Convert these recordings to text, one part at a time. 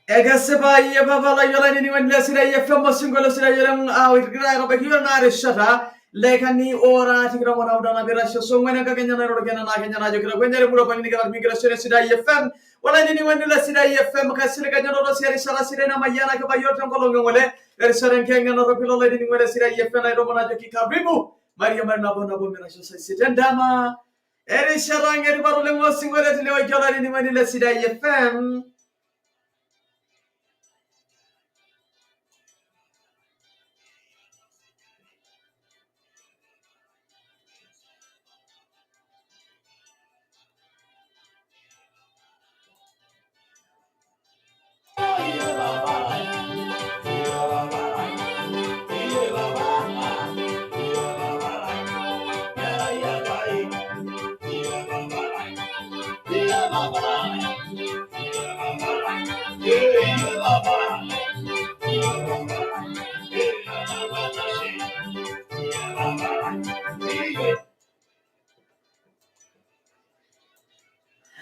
Egaseba ye baba la yola ni wende Sidai FM singolo Sidai yolang gira ro bagiyo na Erishata lekani ora tigra wana udana birasho songwena ka kenya na ro kenya na kenya na jokira kwenye buro pangini kala migration Sidai FM wala ni wende la Sidai FM ka sile kanya ro si Erishata Sidai na mayana ka bayo tangolo ngole Erishata kenya na ro pilo la ni wende Sidai FM na ro mona joki karibu mairiamari na bona bo birasho sai endama Erishata ngeri baro lengo singole tile yola ni wende la Sidai FM.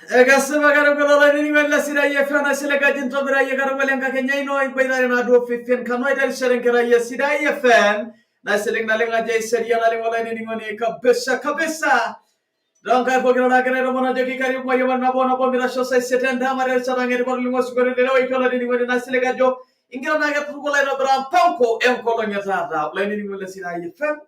Egaseba garo golo ni wende Sidai FM sile ka jinto bira ye garo welenga kenya ino ibaidare na do 15 kanoi dar serenkera ye Sidai FM na seleng na lenga jay seria na lenga ni ngoni kabisa Rangkai pokiro na kene romona joki kari moyo na bona bomira shosa setenda mare sarangeri borlingo sugore lelo ikola ni ngoni na sile gajo ingira na ga tugola no bram panko en kolonya tata la ni ngole Sidai FM.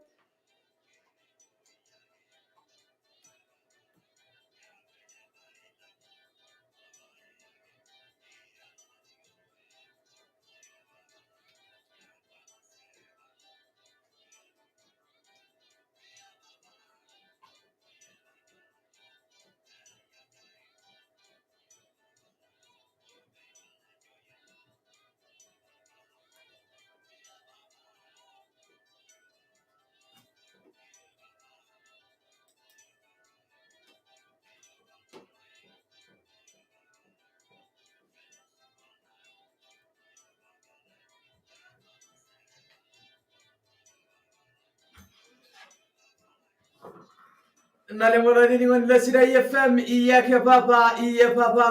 Nale mola ni ngole Sidai FM iya ke papa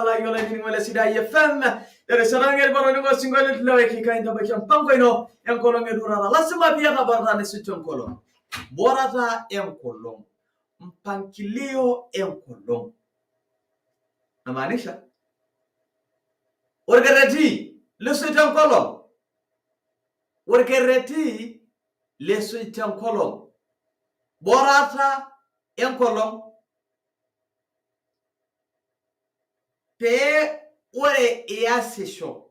la yola ni ngole Sidai FM ere sarangeri baro ni singole Lewiki kainda bakyan pango ino en kolonge durara lazima pia na barani sichon kolon borata en kolon mpangilio en kolon namaanisha orgereti le sichon kolon orgereti le sichon kolon borata en kolon pe ore ya session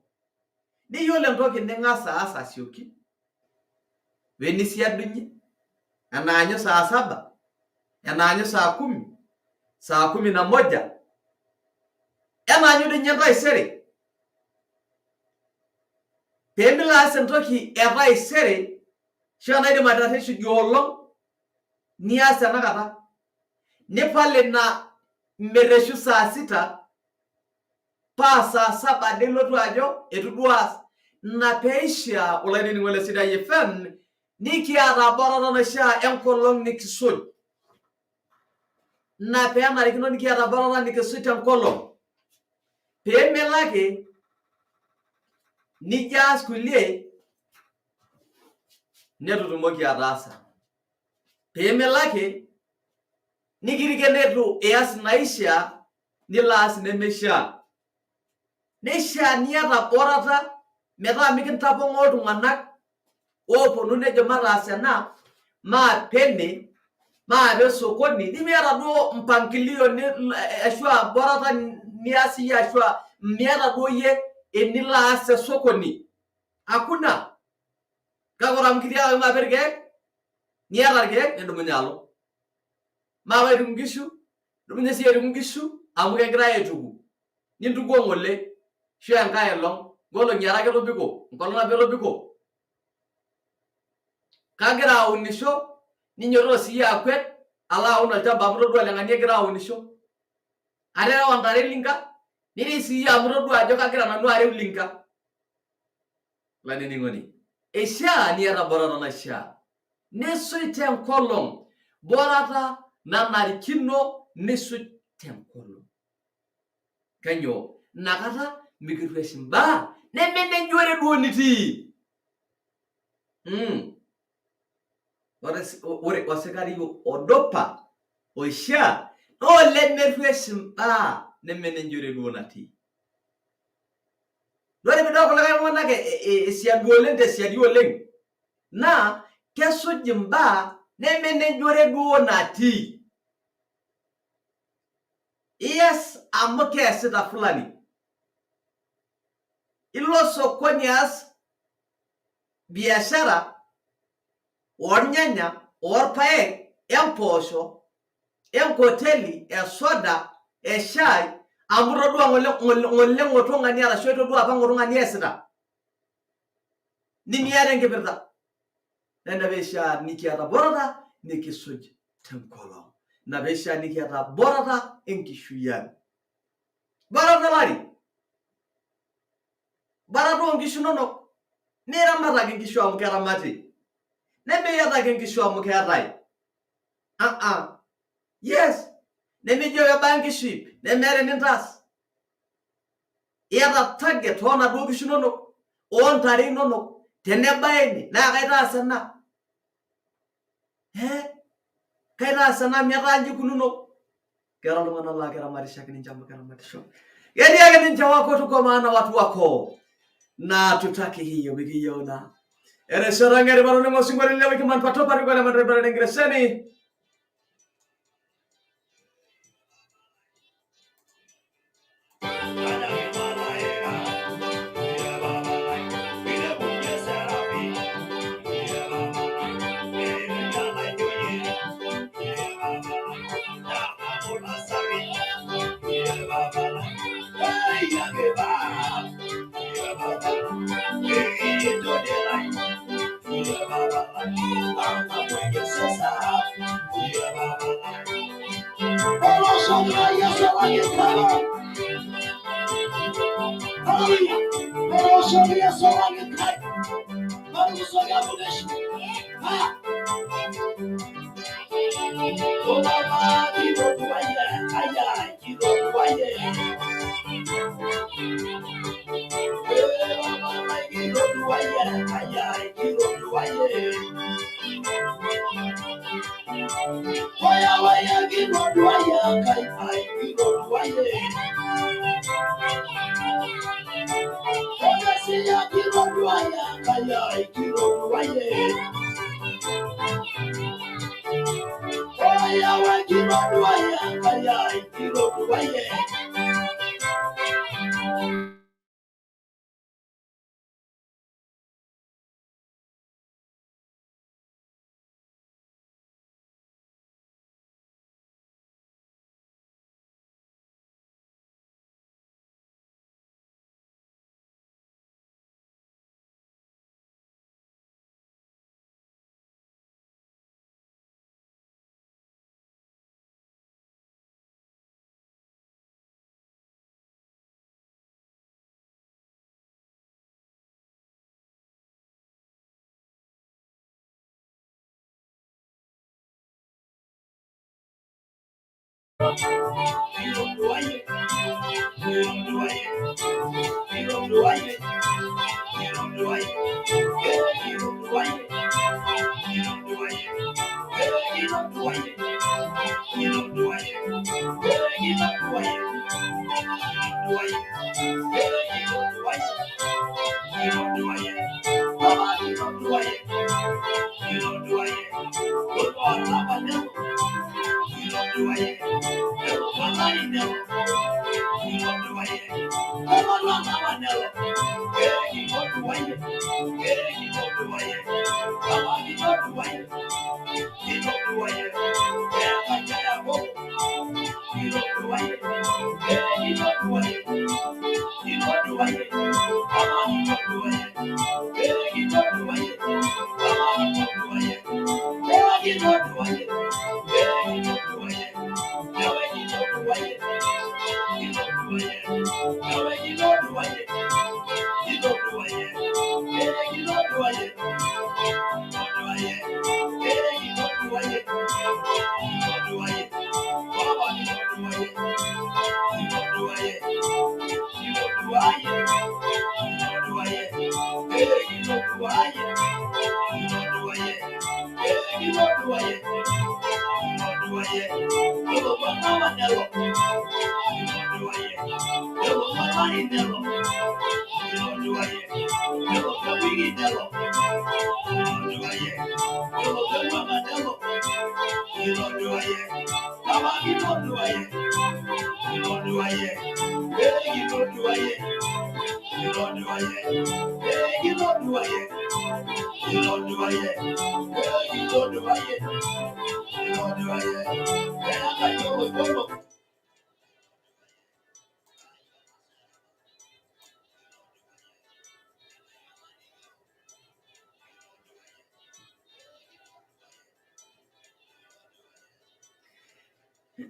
ni yole ndoki ndengasa asa sioki wenisi adunyi ananyo saa 7 ananyo saa 10 saa 11 ananyo de nyenda isere pemila sentoki eva isere shana ide matate shujolo ni asa nakata nepale na mereshu saa 6 pa saa 7 delotu ajo etudua na peisha ulani ni wala Sidai FM niki arabara na sha enkolong nikisol na pe amarikino niki arabara nikisuita enkolong pe melake ni jas kulie netu moki arasa pe melake nikirike netu eas naisha nilas nemesha nesha niata borata meta mikintapongo iltung'anak oponu nejo mataas ena maapene maape sokoni nimiata duo mpangilio ashua borata niasi ashua miata duo ye enilaas sokoni Akuna. Kagoram kidia ma berge. Niara ge ndu munyalo. Ma wa rungishu. Dumunye si rungishu. Amuge graye tugu. Nindu gongole. Shia ngaya long. Golo nyara ge robiko. Ngolo na berobiko. Kagira unisho. Ninyoro siya kwet. Ala una jamba mrodo alanganie gira unisho. Are wandare linka. Nini siya mrodo ajoka gira nanu are linka. Lani ningoni. Esha ni ara borana na sha. Neso item kolong. Borata na narikino neso item kolong. Kanyo nakata mikirwesimba. Nemene njore duoniti. Ore wasekari odopa. Oisha. No lemerwesimba. Nemene njore duonati. Dore bidoko laga mwana ke siaduolente siadioleng. Na keso jimba nemene njore duonati. Yes, amoke sita fulani. Ilo sokonyas biashara or nyanya or pae emposho enkoteli soda shai amrodo ngole ngotonga ni ala shoto do abangorunga ni esida ni yare ngeberda nenda besha nikiata borada nikisuj temkolo na besha nikiata borada enkishuyan borada lari barado ngishunono nera mara ngishu amkera mati neme yata ngishu amkera yes neme joya banki ship nemere nintas yata target hona do ngishunono on tari nono tenebaini na kaita sana kaita sana myaranji kununo kera lumana la kera marisha kini njamba kera matisho yadi yake ninja wako tuko maana watu wako na tutaki hiyo bigiona Erishata ngari barone mosingwali Lewiki man pato pari gole man rebare ngreseni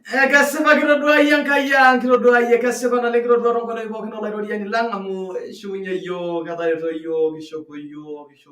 Kasema kirodua yang kaya kirodua ye kasema na kirodua rongo na ibo kinola rodi yani langa mu shunya yo kata yo kisho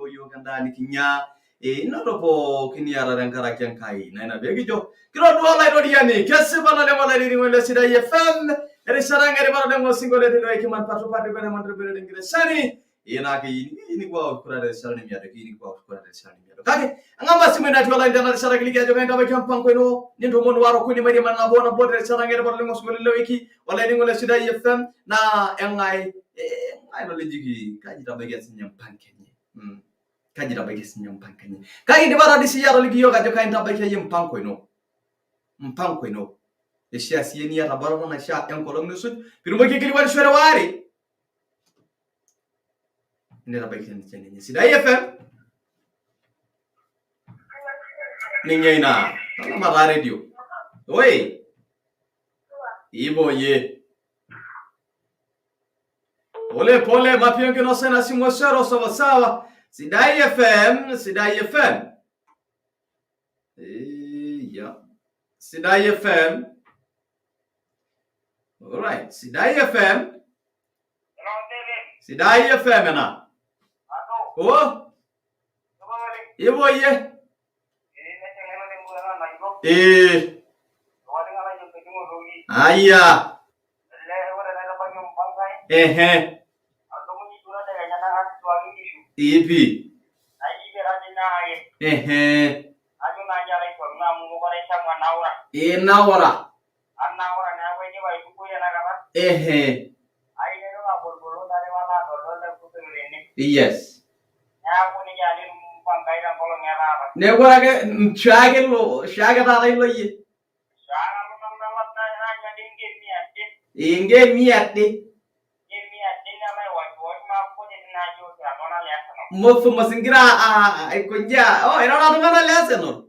yo kandani kinya inodopo kiniara dan karakyan kai na ina begi jo kirodua la rodi yani kasema na le mala ri ngole Sidai FM Erishata ngari bara dengo osinkolioitin weki man patu bene man rebere dengire sani ina ke ini kwa kurare salni miado ini kwa kurare salni miado kake angamba simenda tola ndana Erishata kilikia joka ndaba kampango ino ntoomono waro kuni mari man na bona botre Erishata ngari bara dengo Lewiki wala ngole Sidai FM na engai no lejigi kaji tabege sinyam pankenye kaji tabege sinyam pankenye kai ndibara disi yaro ligi yoga joka ndabege yimpango ino Esha sieni ya tabara na sha kolong nusut pirmo kikili wan shwara wari ini rabai kan channel Sidai FM ninyaina tala mara radio oi ibo ye pole mapio ke no sena simo shero sawa Sidai FM ya Sidai FM. All right, Sidai FM. Sidai FM na. Oh. Ibo ye. Aya. Ipi. Naura. Yes. Negora ke shaga tara ilo ye. Inge miate. Mofu mazingira ikonja. Oh, inaona tungana lesson.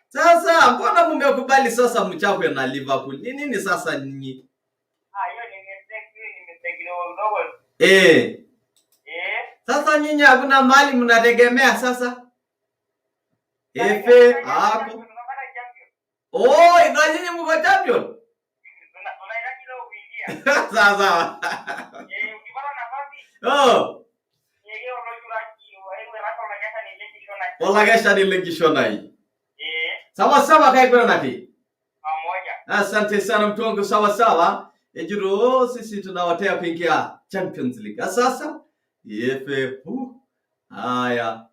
Sasa mbona mmekubali sasa mchapwe na Liverpool? Nini sasa nyinyi? Hiyo ni mistake ndogo. Sasa nyinyi hakuna mali mnategemea sasa? Efe hapo. Oh, ina nyinyi mko champion? Tunaenda kilo kuingia. Sasa. Ukipata nafasi. Oh. Yeye olojuraki, wewe rato lakesha ni leki shona. Olakesha ni leki shona hii. Sawa kai kwa nati. Pamoja. Asante sana mtongo sawa. Ejuro sisi tunawatea kuingia Champions League. Sasa EFL haya.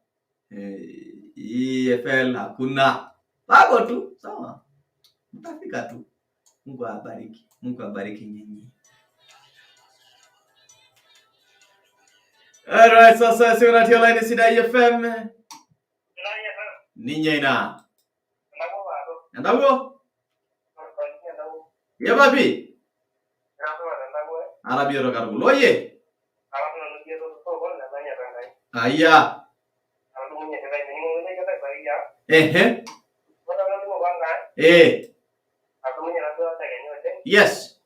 EFL hakuna. Bado tu sawa. Mtafika tu. Mungu abariki nyinyi. Alright, sasa sio na tia line Sidai FM. Ninyaina. Ndago? Ya babi? Arabi ro karbu. Loye? Aya. Yes.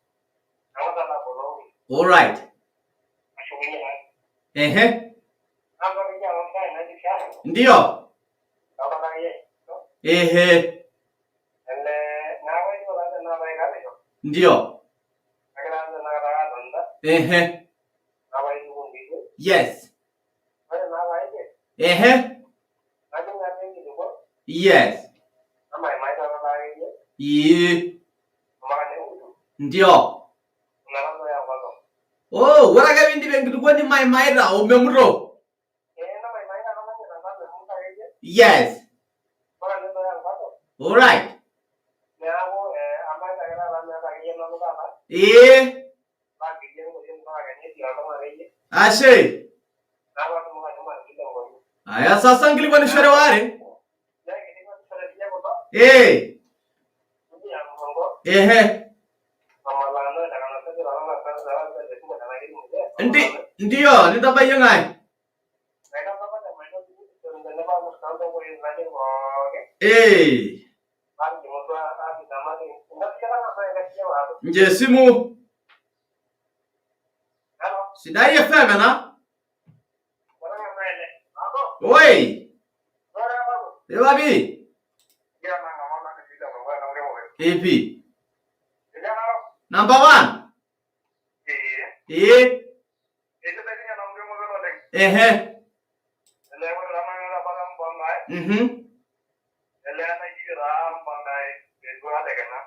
All right. Ndio. Ndio. Yes. Yes. Ndio. Oh, waraga bindi bengi kwani my maira umemro. Yes. All right. Ashe. Aya sasa ngilikuwa ni shere ware. Ndio, nitabaye ngai. Nje simu. Sidai FM na? Oi. Ewabi. AP. Number 1.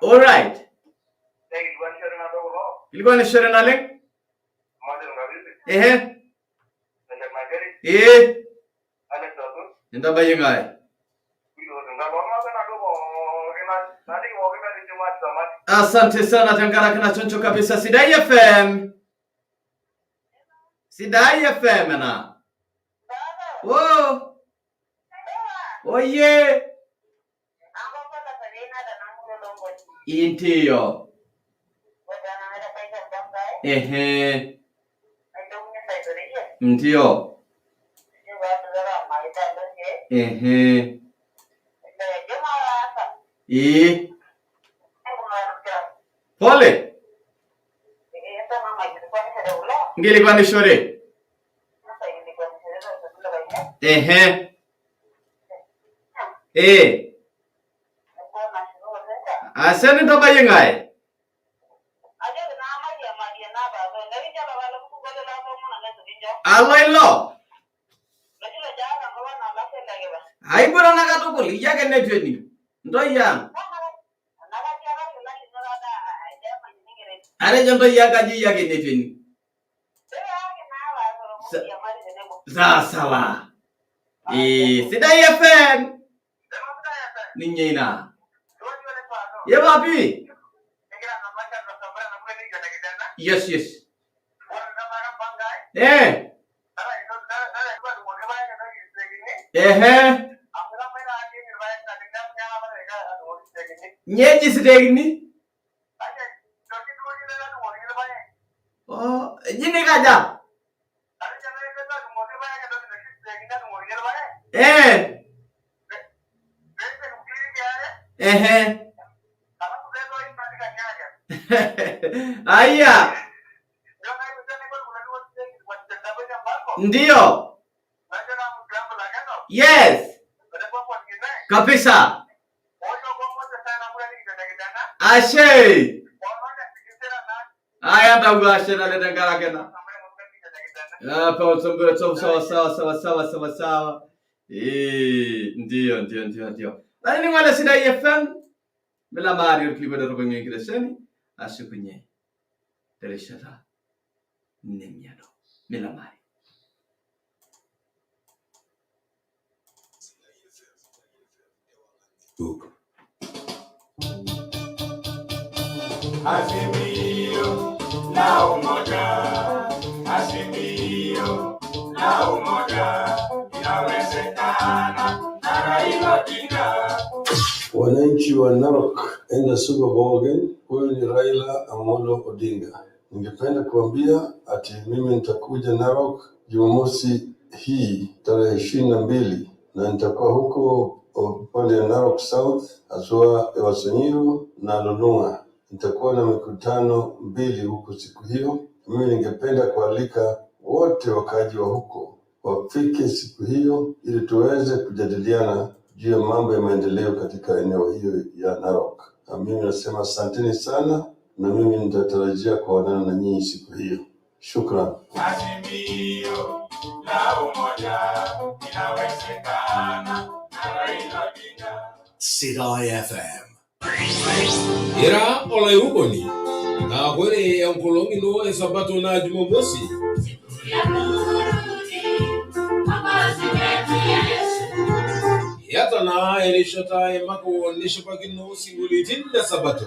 All right. Ilikuwa ni shere na link? Nitabaye ngai. Asante sana Tangara kinachoncho kabisa Sidai FM. Sidai FM na. Oh. Oye. Intiyo. Ndio. Pole. Ngilikuwa ni shore. Asante nitabaye ngai. Aloilo. Haibura nakatukuli yake netweni. Ndo yang. Are jonto yakaji yake netweni. Sawa. Sidai FM. Ninyina. Ye babi. Yes. Nyeji sidegni. Oh, jini kaja. Aya. Ndio. Yes. Kabisa. Ashe. Aya ndagu ashe na leta ngara kena. Hapa sawa. Ndio. Lakini wale Sidai FM bila mari ukibada robo nyingi leseni asikunye. Erishata. Nemiano. Bila mari. Azimio la umoja, inawezekana na Raila Odinga. Wananchi wa Narok enda Super Bowl again. Huyu ni Raila Amolo Odinga. Ningependa kuambia ati mimi nitakuja Narok Jumamosi hii tarehe 22 na nitakuwa huko upande ya Narok South, haswa Ewasonyiro na Lolunga. Nitakuwa na mikutano 2 huko siku hiyo. Mimi ningependa kualika wote wakaji wa huko wafike siku hiyo ili tuweze kujadiliana juu ya mambo ya maendeleo katika eneo hiyo ya Narok. Na mimi nasema asanteni sana, na mimi nitatarajia kuonana na nyinyi siku hiyo. Shukran. Azimio la umoja inawezekana. Sidai FM. Ira Ole Ugoni na kwere ya mkolongi no esabato na Jumamosi. Yata na Erishata emako nishapakino osinkolioitin na sabato.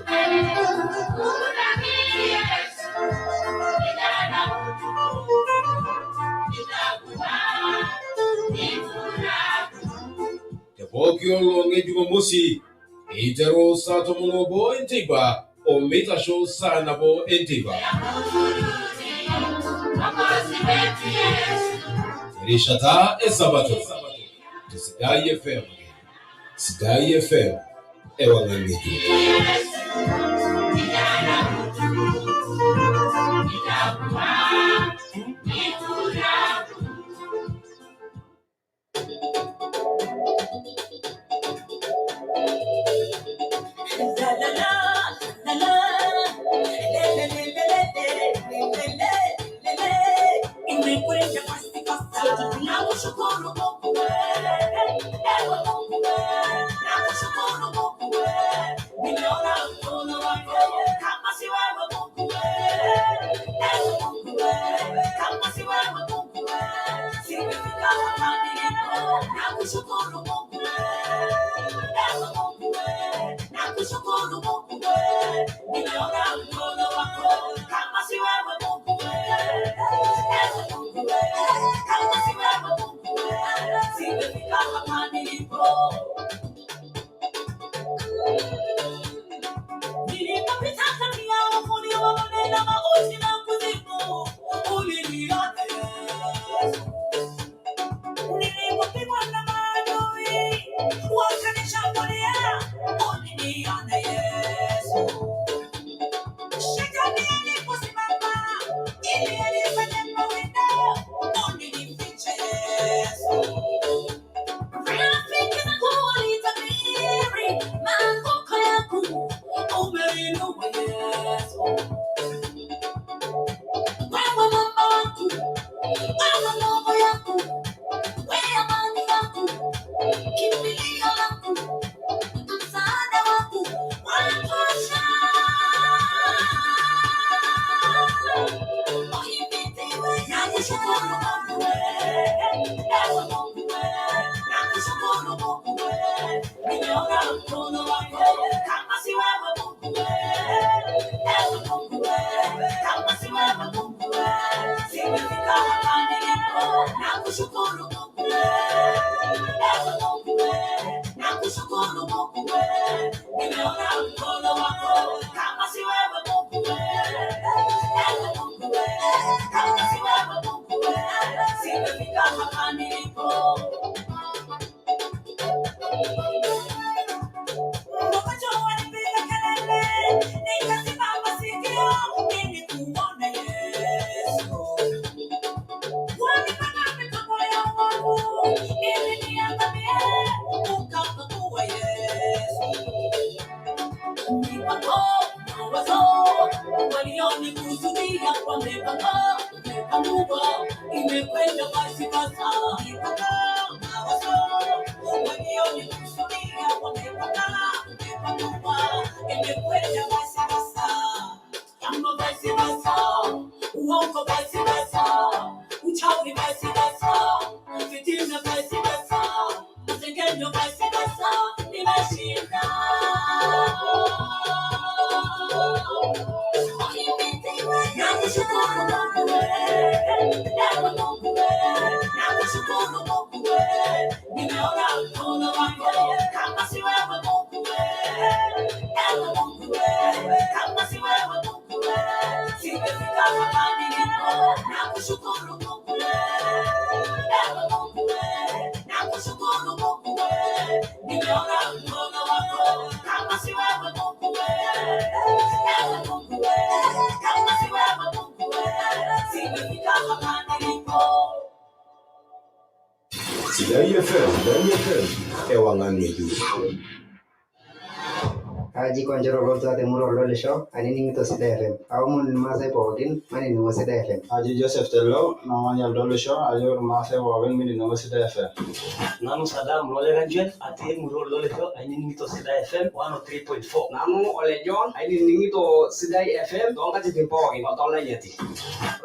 Tepokyo longe Jumamosi. Itero sato monobo entiba omeitasho sana bo entiba. Erishata esabato. Sidai FM. Sidai FM. Ewangangiti. Sidai FM, ewangan ngeju. Aji konjoro lolta te muro lole show anini to Sidai FM awmun masai pogin mani no Sidai FM Aji Joseph Tello na wanya lole show ayo mase wawen mini no Sidai FM Nanu Sadam Lole Ranjan ati muro lole show anini to Sidai FM 103.4 Nanu Ole John anini to Sidai FM donga tipogin otola yeti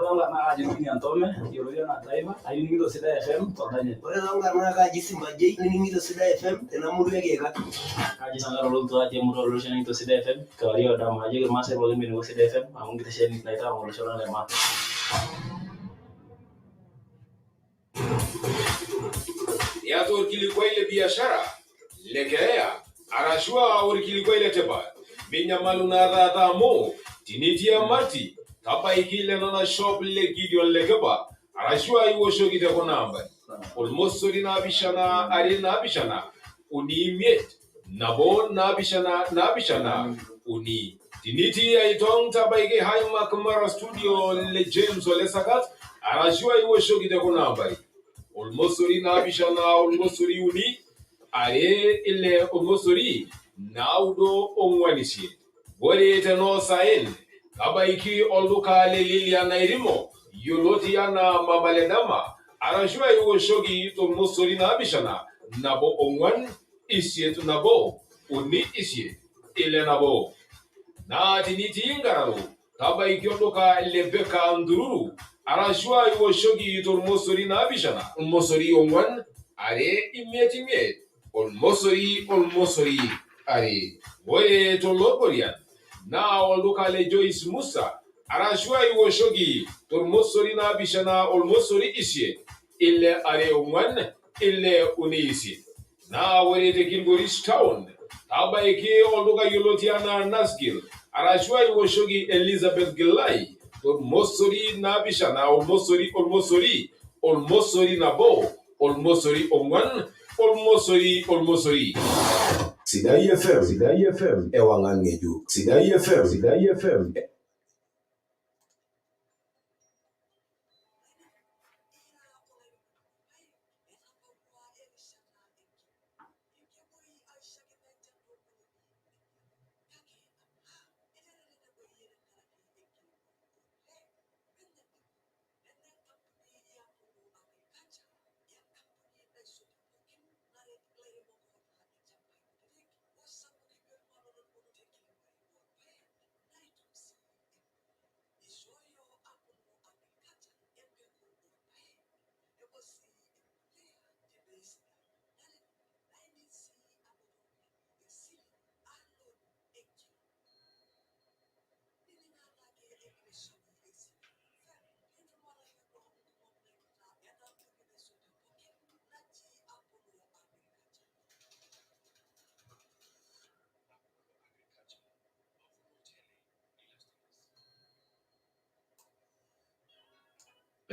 Ranga na aji mini antome yoro na driver anini to Sidai FM to danye Ranga na aji simbaje anini to Sidai FM tena muro yake ka aji sangaro lolto aji muro lole show to Sidai FM kawari oda maji mase wawen mini to Sidai FM amun kita sheni na ita muro show na ma Ya to kilikuwa biashara lekea arashua or kilikuwa teba minya maluna rata mo tinitia mati tapa ikile na shop le gideon lekeba arashua iwo shogi de konamba almost na bishana arena bishana uni miet nabo na bishana uni tiniti aitong tapa ike haima kamera studio le James ole sakat arashua iwo shogi de konamba Olmosori na bishana olmosori uni are ile olmosori na udo onwanisi bore teno saen kabaiki oluka lelilia na irimo yoloti yana mamalendama arashua iwo shogi to olmosori na bishana nabo onwan isietu nabo uni isie ile nabo na tiniti ingaralo kabaiki oluka lebeka ndururu arashua iwo shogi to olmosori na bishana olmosori onwan are imiet olmosori are boye to loborian na oluka le Joyce Musa arashua iwo shogi to olmosori na bishana olmosori isie ile are onwan ile unisi na wore te Kilgoris town tabaiki oluka yolotiana Nasgil arashua iwo shogi Elizabeth Gilai Olmosori na bishana olmosori nabo olmosori onwan olmosori Sidai FM ewangan ngeju Sidai FM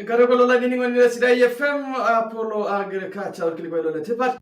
Karibu lola nini ngoni Sidai FM Apollo Agriculture kilikuwa lole tepat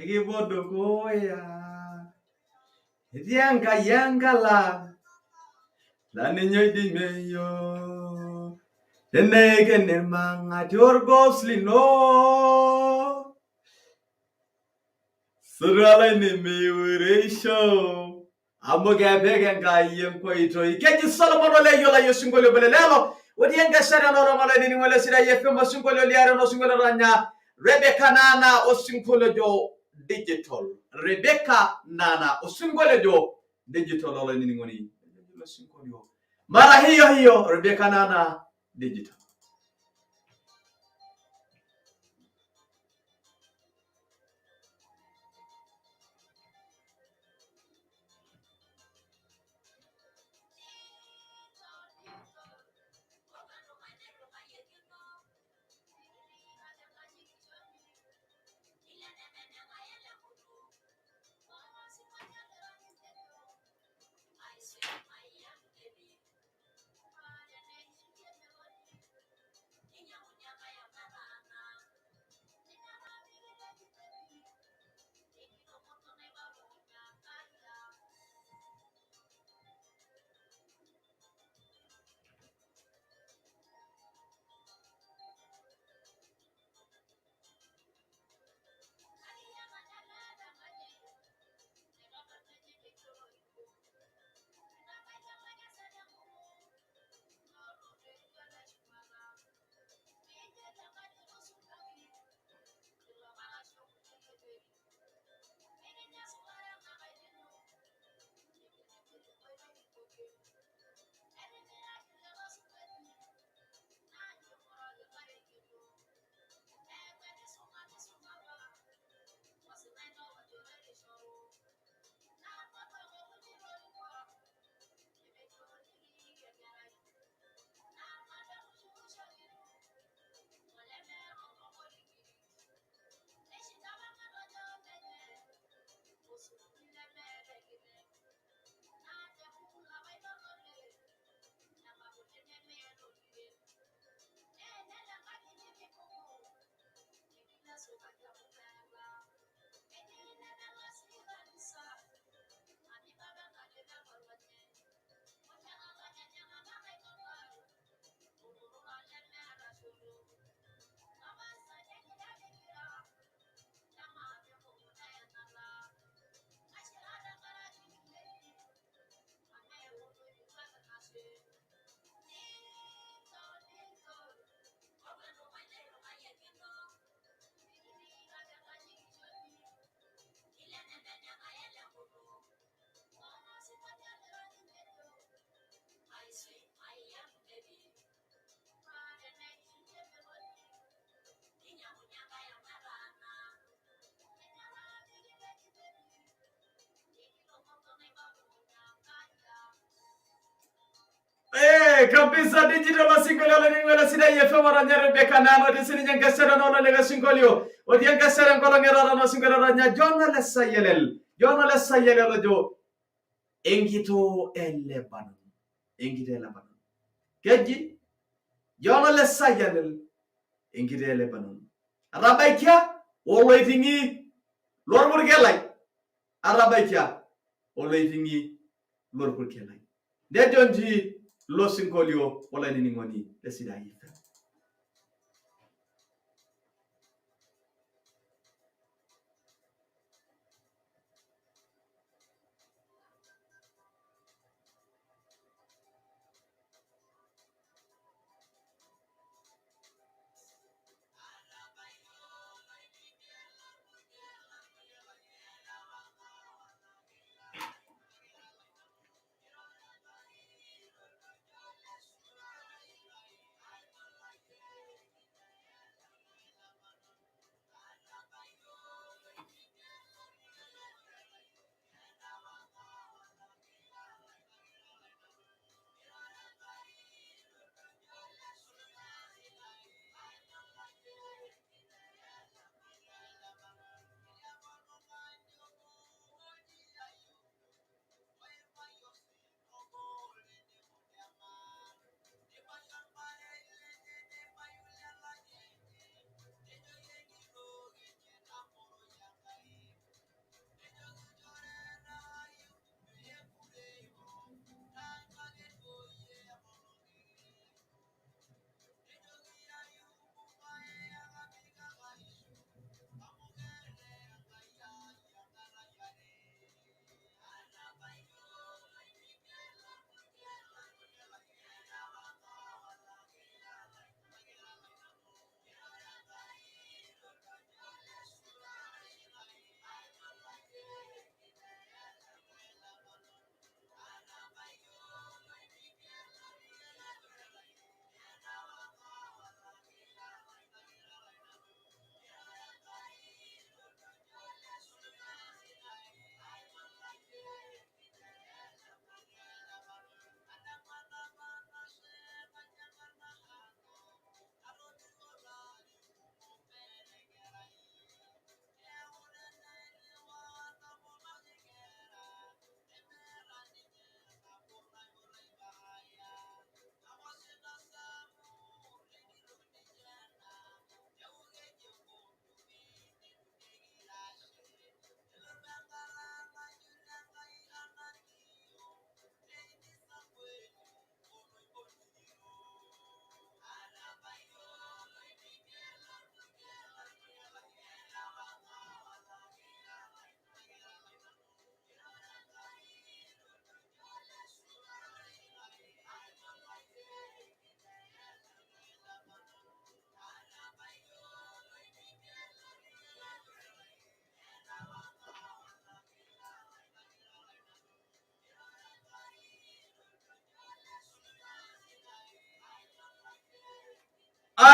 Ikipodo koya. Yanga la niño di meyo. Tenege nirmanga tiorgosli no. Surala ni miuresho. Amo gabega ngayem ko ito. Ikeji Solomon ole yola yosingolio belelelo. Wadienga shara no romala ni wala sira yefema singolio liara no singolio ranya. Rebecca Nana osinkolio digital. Rebecca Nana osinkolio digital ole ni ngoni. Mara hiyo Rebecca Nana digital. Kabisa digital singolio le ningwela Sidai FM ranya Rebecca Nana de sini janga sera no le singolio odi janga sera ngolo ngero no singolio ranya jonna le sayelel jo engito e Lebanon keji jonna le sayelel engito e Lebanon arabaikia oloitingi lor burgelai arabaikia oloitingi lor burgelai de jonji lo singolio wala ni ngoni le Sidai FM.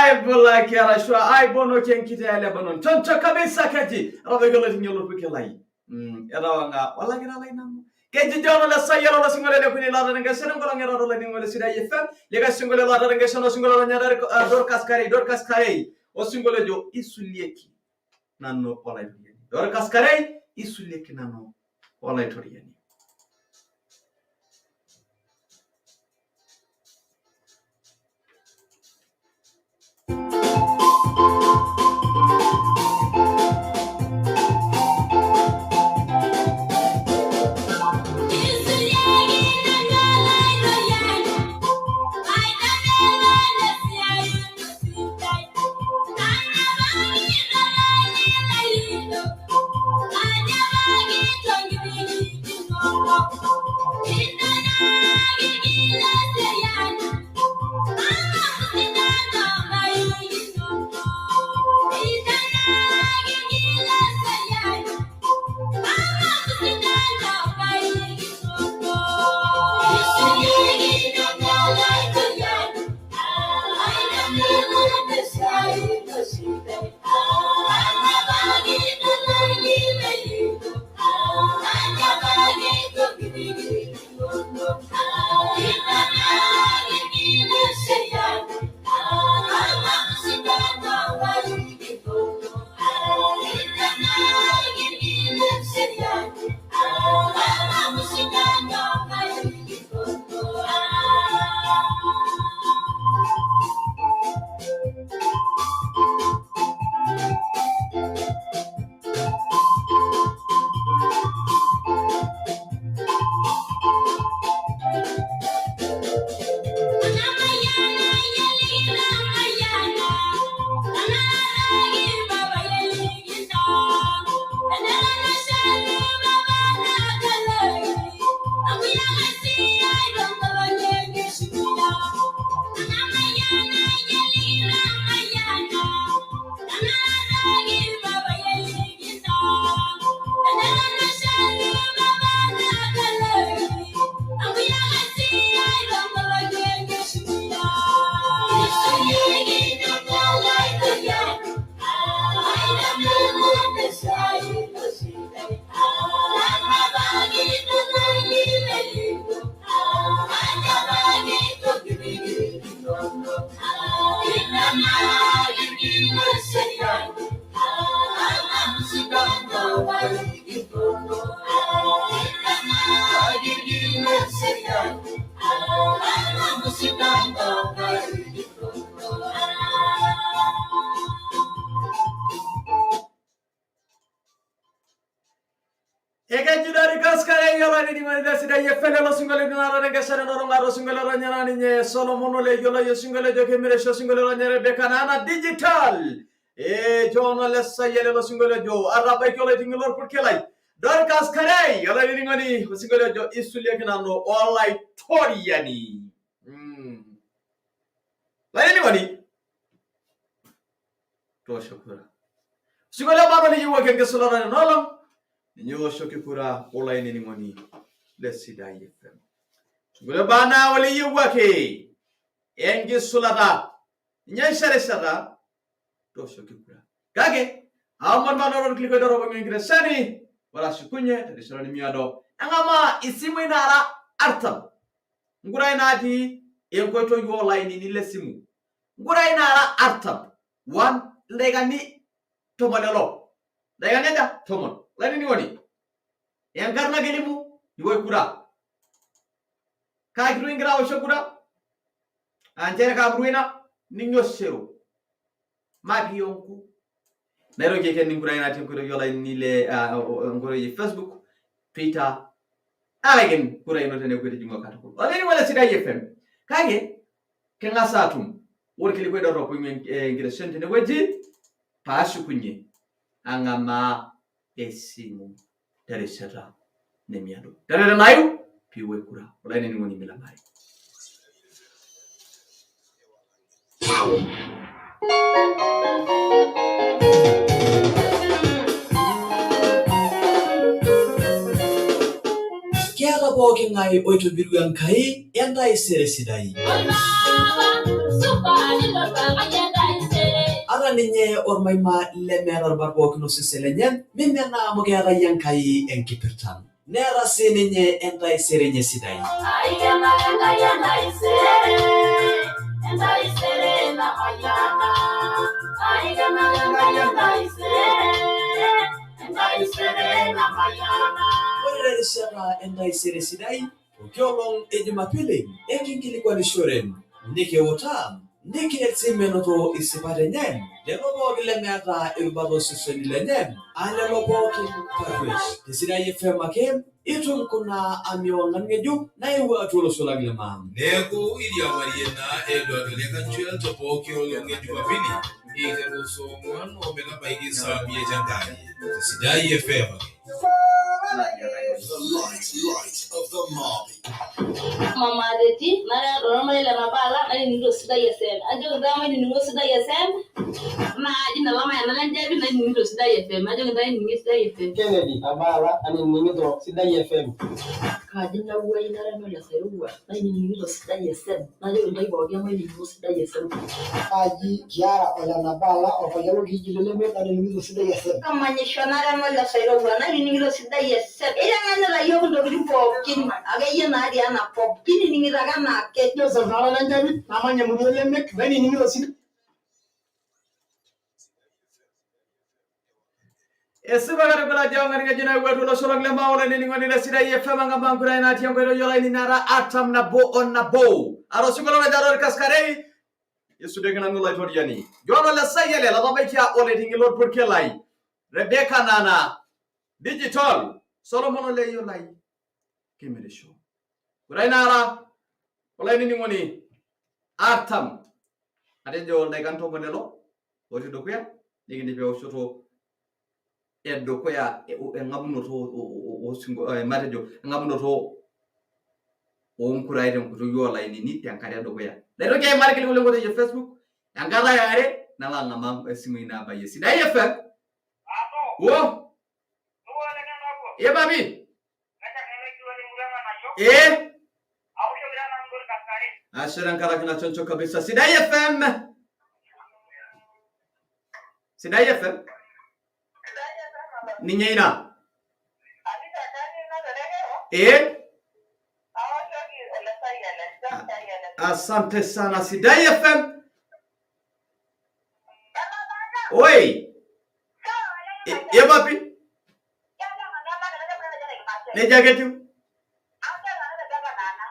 Ay bola kiara shwa ay bono ken kitele bonon tonto kabisa kaji rabe golo tinyolo pikelai erawanga wala kira lai namu keji jono la sayero la singole de kuni la ranga senen ko ngero la ngole Sidai FM le ga singole la ranga seno singole la nyadar dor kaskare o singole jo isulieki nanno wala dor kaskare isulieki nanno wala toriani Ega jidari kaskare yola ni mani Sidai FM lo singole dinara ranga sare no ngaro singole ro nyana ni nye solo mono le yola yo singole do kemire sho singole ro nyare bekanana digital jono le sayele lo singole jo araba yola tingolor por kelai dor kaskare yola ni ngani singole jo isulie kinano online toriani la ni wani to shukura singole baba ni yuwa kenge solora no lo Nyo shoki kura ola ini ni ngoni le Sidai FM. Sugule bana wali yuwake. Engi sulata. Nyashare sata. To shoki kura. Kage. Amman manoro kliko doro bangi ngire sani. Wala shukunye. Tadi sharani miado. Angama isimu inara artam. Ngura inati. Yenko ito yu ola ini ni le simu. Ngura inara artam. One. Legani. Tomonelo. Legani aja. Tomon. Lani ni wani yang karena gelimu diwoi kura ka giruin gra osho kura anjere ka bruina ninyo shero magi yonku nero ke ken ngura ina tin kura yola ni le ngoro yi Facebook Twitter again kura ino tene ko dijingo kata ko wala ni wala Sidai FM kage kenga satum wor kili ko do ro ko ngira sente ne waji pashu kunye angama esimu Erishata nemiado tere nayu piwe kura wala ni ngoni milamai kiara boge ngai oito biruan kai enda isere Sidai ninye ormaima lemerar barbo kino siselenyen minena mogera yankai enkipirtan nera seninye entai serenye sidai endai na mayana endai na mayana Erishata endai sere sidai ukiolong ejumapili ekinkilikuwa nishoren nike wotam nike etsimenoto isipate nyen delobo gilemeta ilbado sisoni lenyen alalobo kiparwish Sidai FM akem itum kuna amiongan ngejuk na iwa tulo sulang lemam Neko idia mariena Edward Lekanchuel topo kiolong ejumapili ikerusomuan omega baigi sabie jangari Sidai FM. The light of the Mali. Mama Reti, Nara Roma la Mabala, I need to Sidai FM. I don't know when you go Sidai FM. Ma, in the Lama and I need to Sidai FM. I don't know when you Sidai FM. Kennedy, Abala, and in Nimito, Sidai FM. Cardinal way, I know yes, I need to Sidai FM. I don't know what you're going to Sidai FM. Aji Kiara Olanabala or Yogi Limit and in the Sidai FM. Come on, Shonara Mola one. I need to Sidai FM. I don't know for King. Again, Ariana Pop, King in Ragana, get Yes, of Haaland, Namanya Mulemek, many in the city. Esibagara bela jangan ngajina gua tulo sorang lema oleh ni ngani na Sidai FM ngambang kurai na tiang kurai yola ini nara atam na bo on na bo aro sikola na jaror kaskarei yesu dengan nulai toriani jono la sayele la babakia ole dingi lord purkelai Rebecca nana digital Solomon ole yolai kemere show kurai nara oleh ini ngoni atam ada jol dai kanto modelo ori dokuya dingi be osoto eddo koya ngabuno to o singo matajo ngabuno to on kuraiden ko to yola ini ni tan kare do koya le do ke marke le ngoto je Facebook angara yare na la ngama simina baye Sidai FM wo e babi ashiran kara kana choncho kabisa Sidai FM Sidai FM Ninyaina Asante sana Sidai FM Oi Babi Nejagetu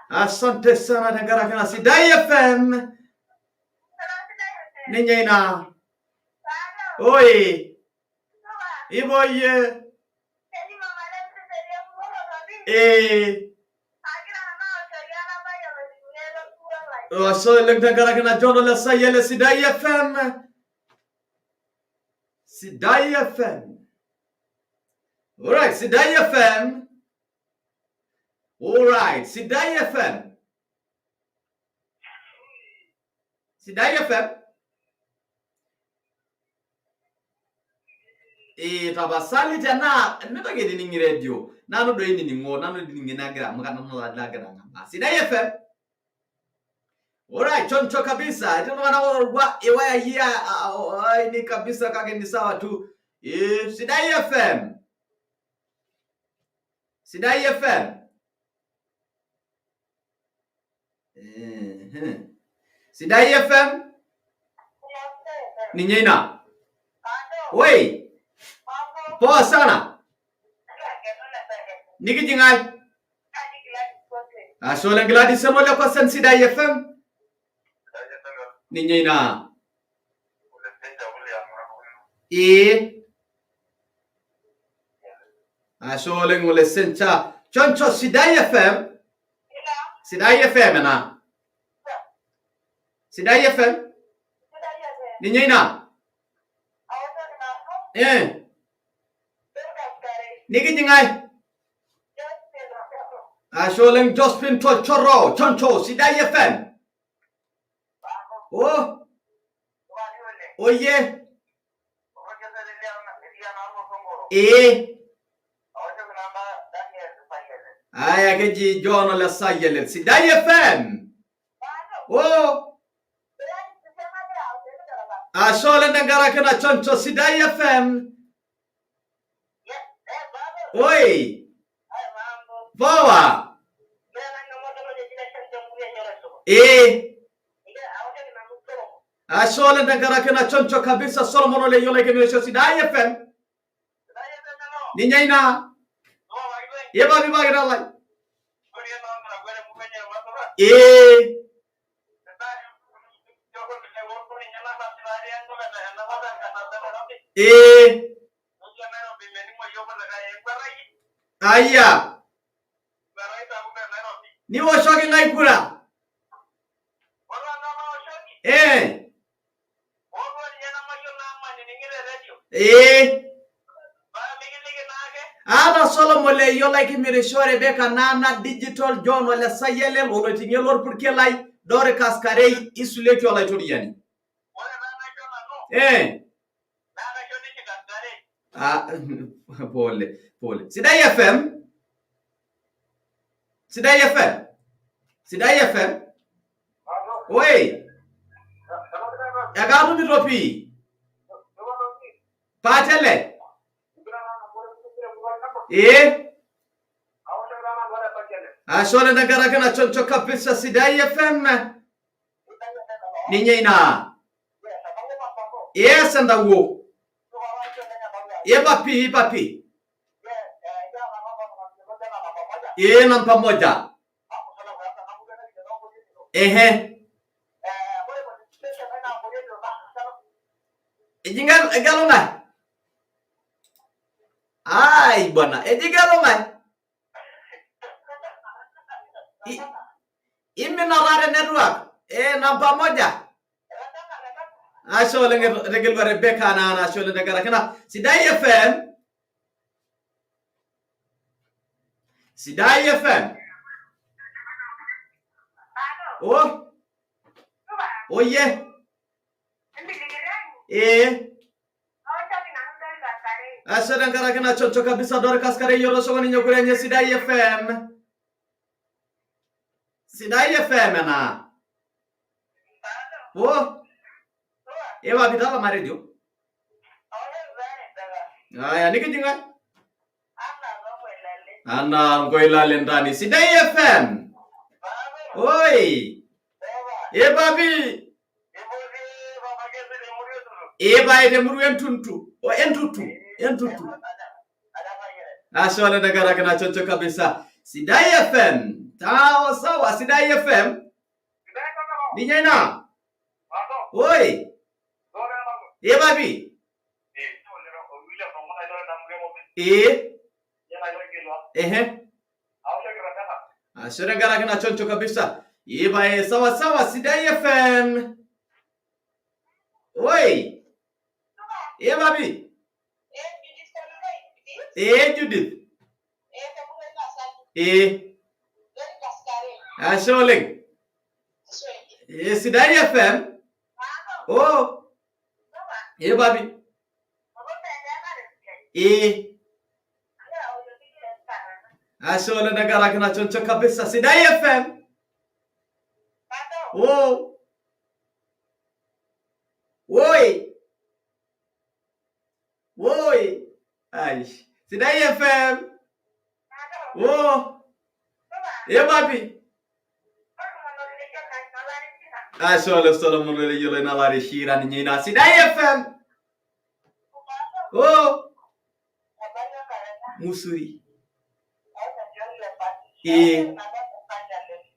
Asante sana negara kana Sidai FM Ninyaina Oi Iboye so negara kana jono la sayele Sidai FM Sidai FM Alright Sidai FM Alright Sidai FM Sidai FM tabasali jana nito gedi ningi radio nanu do ini ningo nanu ningi nagra makana nagra ngamba Sidai FM alright choncho kabisa ito wana wa iwaya hia ini kabisa kage ni sawa tu Sidai FM Sidai FM Sidai FM Ninyaina Woi Poa sana. Niki jingai. Asolan gladi semola kwa Sidai FM. Ninyaina. Asolan ngole sencha. Choncho Sidai FM. Sidai FM na. Sidai FM. Ninyaina. Niki jingai. Asolang Jospin Chorro, Choncho, Sidai FM. Oh yeah. Aya keji jono la sayele Sidai FM. Ashole ndangara kana choncho Sidai FM. Oi. Poa. Ashole ndangara kana choncho kabisa Solomon Ole yole kene Sidai FM. Ninyaina. Yeba bibagira lai. Aya. Ni washoki ngaikura. Ada Solomon le yola ki mere shore beka nana digital John wala sayele olo tingelor purke lai dore kaskarei isuleti wala tori yani. Pole. Sidai FM. Oi. Agaru mitropi. Patele. Ashole ndagara kana choncho kabisa Sidai FM. Ninyaina. Yes ndawo. Papi. Namba moja. Egalonga. Ai bwana, ejigalonga. Iminarare network. Namba moja. Ashole regel Rebecca na ashole ndagara kana Sidai FM. Oh yeah. Ashole ndagara kana choncho kabisa dore kaskare yoro sogoni nyokure nye Sidai FM. Sidai FM na. Ewa bidala ma radio. Aya nikijinga. Ana ngoilale ndani Sidai FM. Oi. Babi. Ide muru entuntu. Entutu. Ashole ndagara kana choncho kabisa Sidai FM. Sawa Sidai FM. Ninyaina. Oi. Babi. Ashole ndagara kana choncho kabisa. Sawa Sidai FM. Oi. Babi. Judith. Ashole. Sidai FM. Babi. Ashole ndagara kana choncho kabisa Sidai FM. Oi. Ai. Sidai FM. Babi. Ashole Solomon le yole na lari shira nyina Sidai FM. Musuri.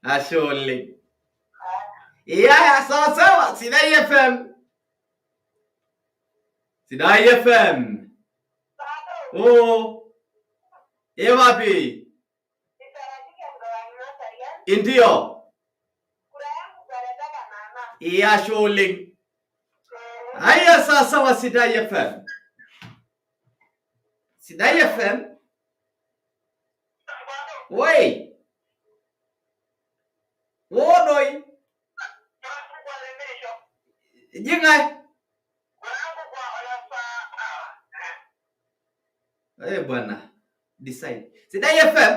Ashole. Sawa Sidai FM. Babi. Indio. Ashole. Aya sawa Sidai FM. Oi. Wodoi. Jingai. Bwana. Decide. Sidai FM.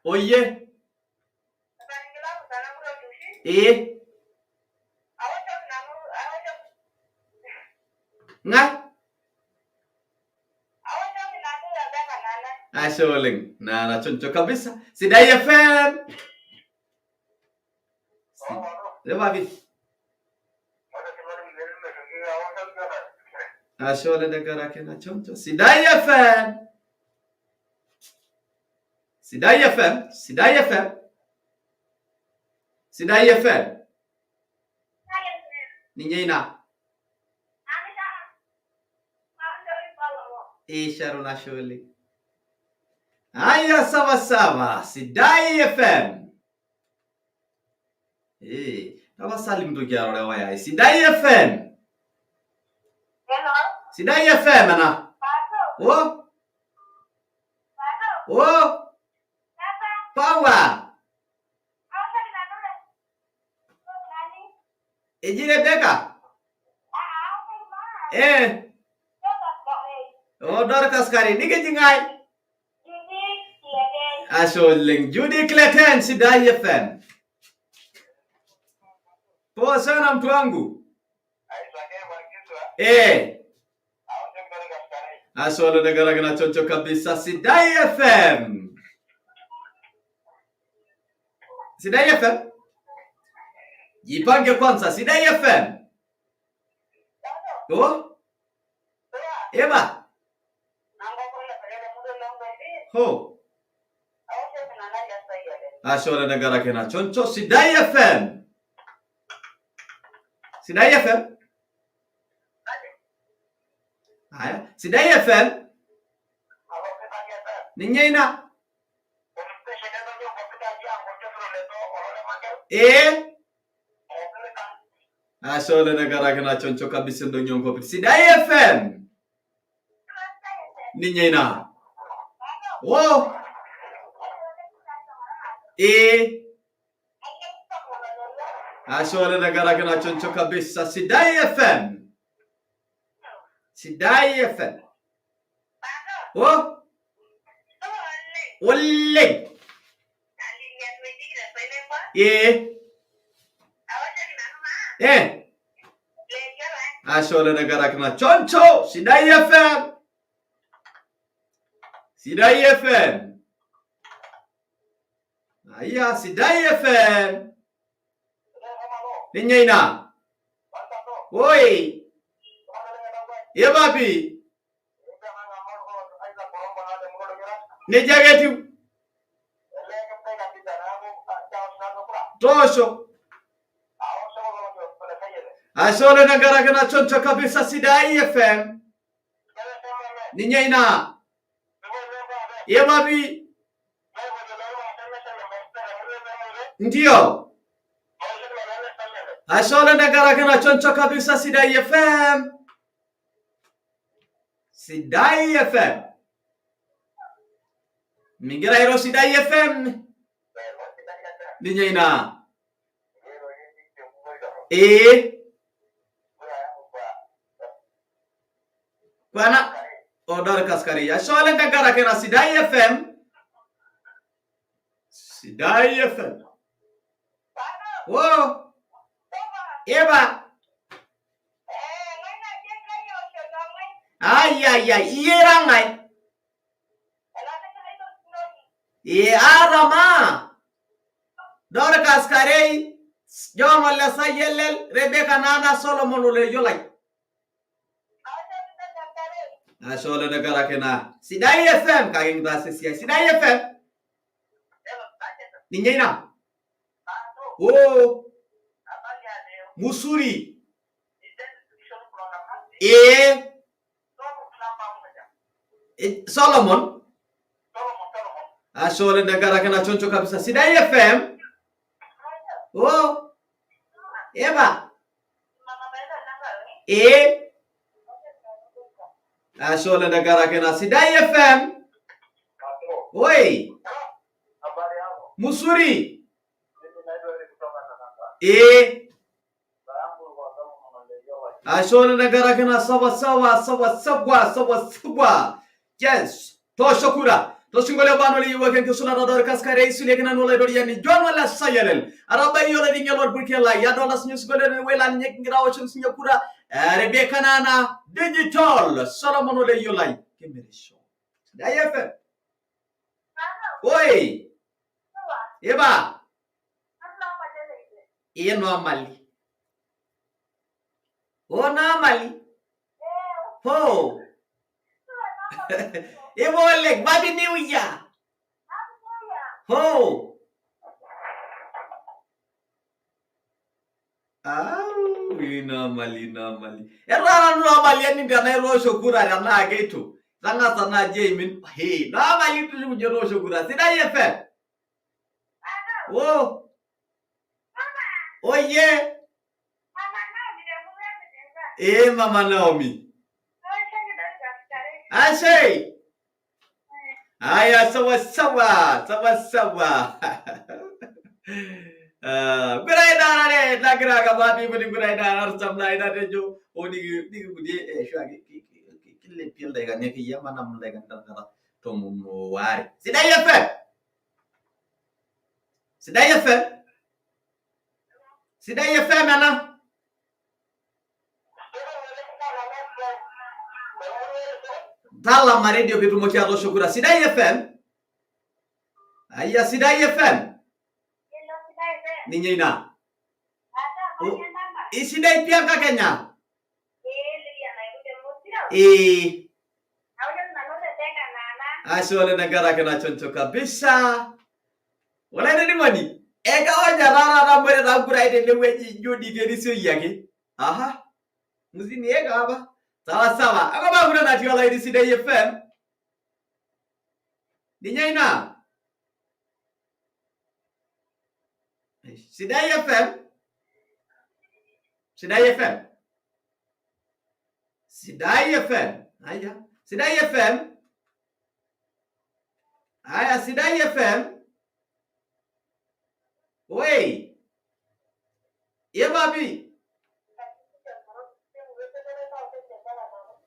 Oye. Eh. Nga. Asholing. Na choncho kabisa. Sidai FM. Leva vi. Ashole negara kena choncho. Sidai FM. Sidai FM. Sidai FM. Sidai FM. Ninyeina. Sharona shole. Aya sawa. Sidai FM. Tawa salim to gyaro waya. Sidai FM. Hello. Sidai FM ana. Oh. Power. Ejire beka. Dorcas kari nige jingai. Asholing Judy Clayton Sidai FM. Poa sana mtu wangu. Ashole negara kena choncho kabisa Sidai FM. Sidai FM. Jipange kwanza Sidai FM. Eba. Ho. Ashole negara kena choncho Sidai FM. Sidai FM. Aya, Sidai FM. Ninyeina. Ashole negara kena choncho kabisa ndo nyongo. Sidai FM. Ninyeina. Ashole negara kena choncho kabisa Sidai FM. Sidai FM. Ole. Ashole negara kena choncho Sidai FM. Sidai FM. Aya Sidai FM. Ninyeina. Oi. Yebabi. Nijagetu. Tosho. Ashole negara kena choncho kabisa Sidai FM. Ninyeina. Yebabi. Ndio. Ashole negara kena choncho kabisa Sidai FM. Sidai FM. Mingira hiro Sidai FM. Ninyeina. Bwana Dorcas kari. Ashole negara kena Sidai FM. Sidai FM. Eba. Irangai. Arama. Dorcas kari. John wala sayelel Rebecca nana Solomon ole yolai. Ashole negara kena Sidai FM kaging tasesia Sidai FM. Ninyeina. Musuri. Solomon. Ashole negara kena choncho kabisa Sidai FM. Eba. Ashole negara kena Sidai FM. Musuri. Ashole negara kena sawa. Yes. Toshokura. to singole banoli waken ke sula radar kaskare isule kana no le doriani jon wala sayelel araba yola di ngelor burkela ya dolas news gole wela nyek ngrawo chun sinya kura rebe kanana digital solomon le yolai kemerisho dayefe oi eba iye no mali o na mali ho ebo lek babi niuya ho normally. Era normally yani dana ro shokura yana getu. Sanga sana Jamin. Hey, normally tu jero shokura. Sidai FM. Oh. Oh yeah. Mama Naomi. Ashay. Aya sawa sawa. Gurai dana ne nagira ga babi budi gurai dana samna ida de jo odi di gudi shwagi kille pil de ga ne ki yama nam de ga dana to mum wari Sidai FM Sidai FM ana Tala ma radio bitu mo chiaro shukura Sidai FM Aya Sidai FM Ninyina Isidai pia ka Kenya Asole negara kena contoh kabisa wala ni mani ega oja rara ramore ramburai de leweji jodi ke diso yake aha muzini ega aba sawa aka ba gura na tiola idi Sidai FM Ninyaina Sidai FM Sidai FM aya Sidai FM aya Sidai FM Oi ye babi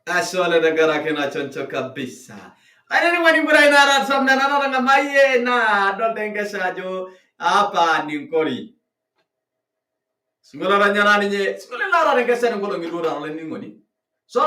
Asole negara kena contoh kabisa Ada ni wani murai nara samna nara nga maye na dol denga sajo apa ni kori Sungula ranyana ni sungula lara denga sa ngolo ngilura ole ni ngoni so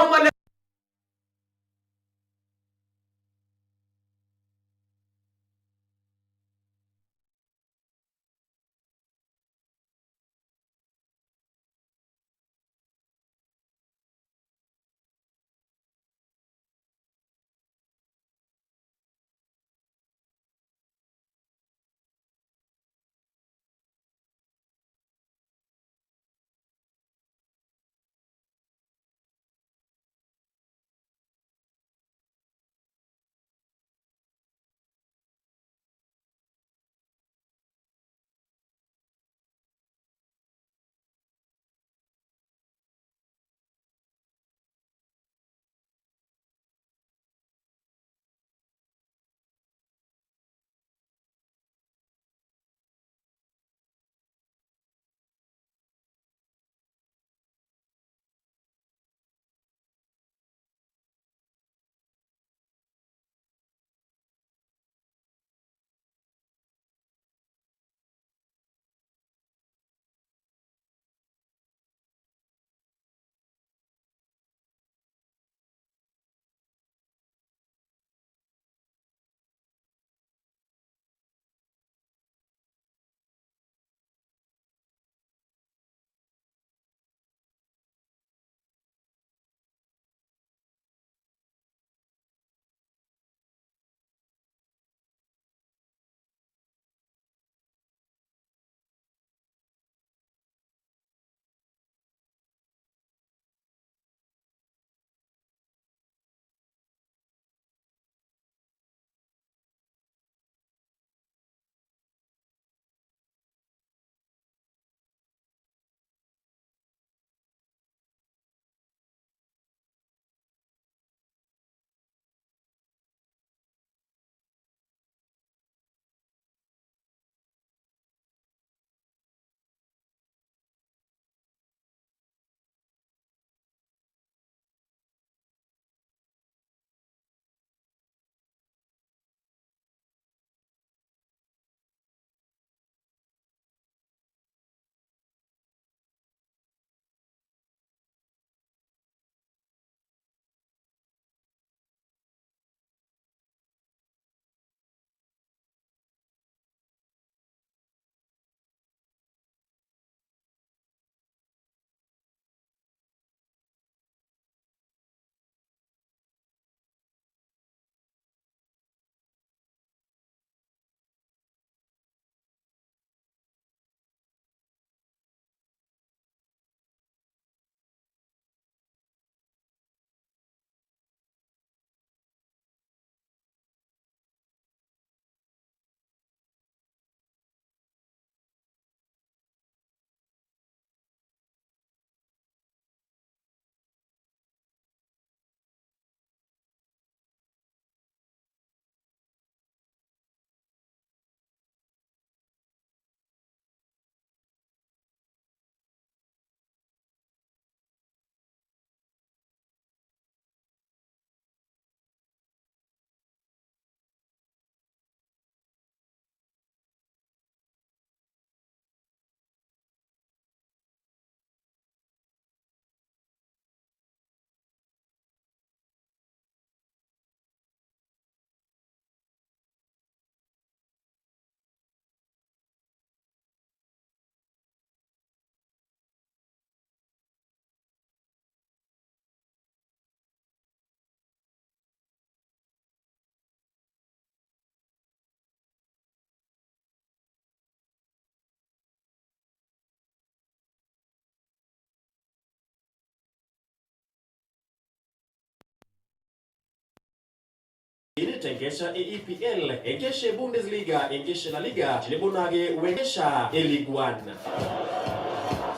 Tenkesha EPL, enkeshe Bundesliga, enkeshe La Liga, tilibunage wenkesha League 1.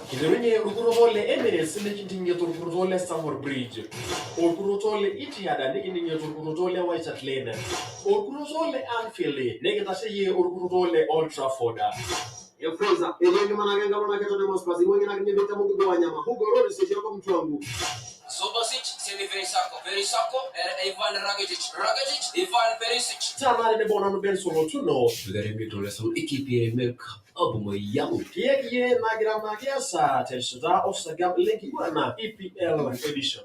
Kiderunye urkurotole Emirates nikindinye urkurotole Stamford Bridge. Urkurotole Etihad nikindinye urkurotole White Hart Lane. Urkurotole Anfield nikindashe urkurotole Old Trafford. Fraser, ejengi managanga manaketa na maspazi wengi na kinyebeta mungu kwa wanyama. Hugo Rodi sisi kwa mtu wangu. Subasic, semi Verisako, Ivan Rakitic, Ivan Perisic. Tamari de bonano ben solo tuno. Vedremo tolle sul equipiere Merk Aubameyang. Kiye nagira magiasa tesda osagam linki wana EPL edition.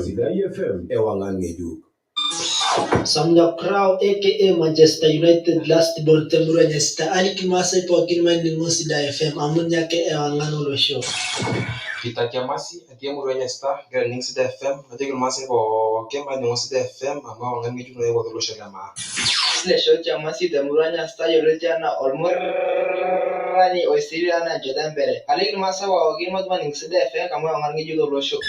Sidai FM, ewangan ngejuk. Samnya Crow aka Manchester United last ball temuranya sta ali kimase pokini mani Sidai FM amunya ke ewangan show. Kita kiamasi atemuranya sta gani Sidai FM atige mase po kema ni Sidai FM ambao ngani ngejuk na yego lama. Sile show kiamasi temuranya sta yorejana olmurani oisiriana jodambere. Ali kimase wa ogimo mani Sidai FM kama ngani ngejuk show.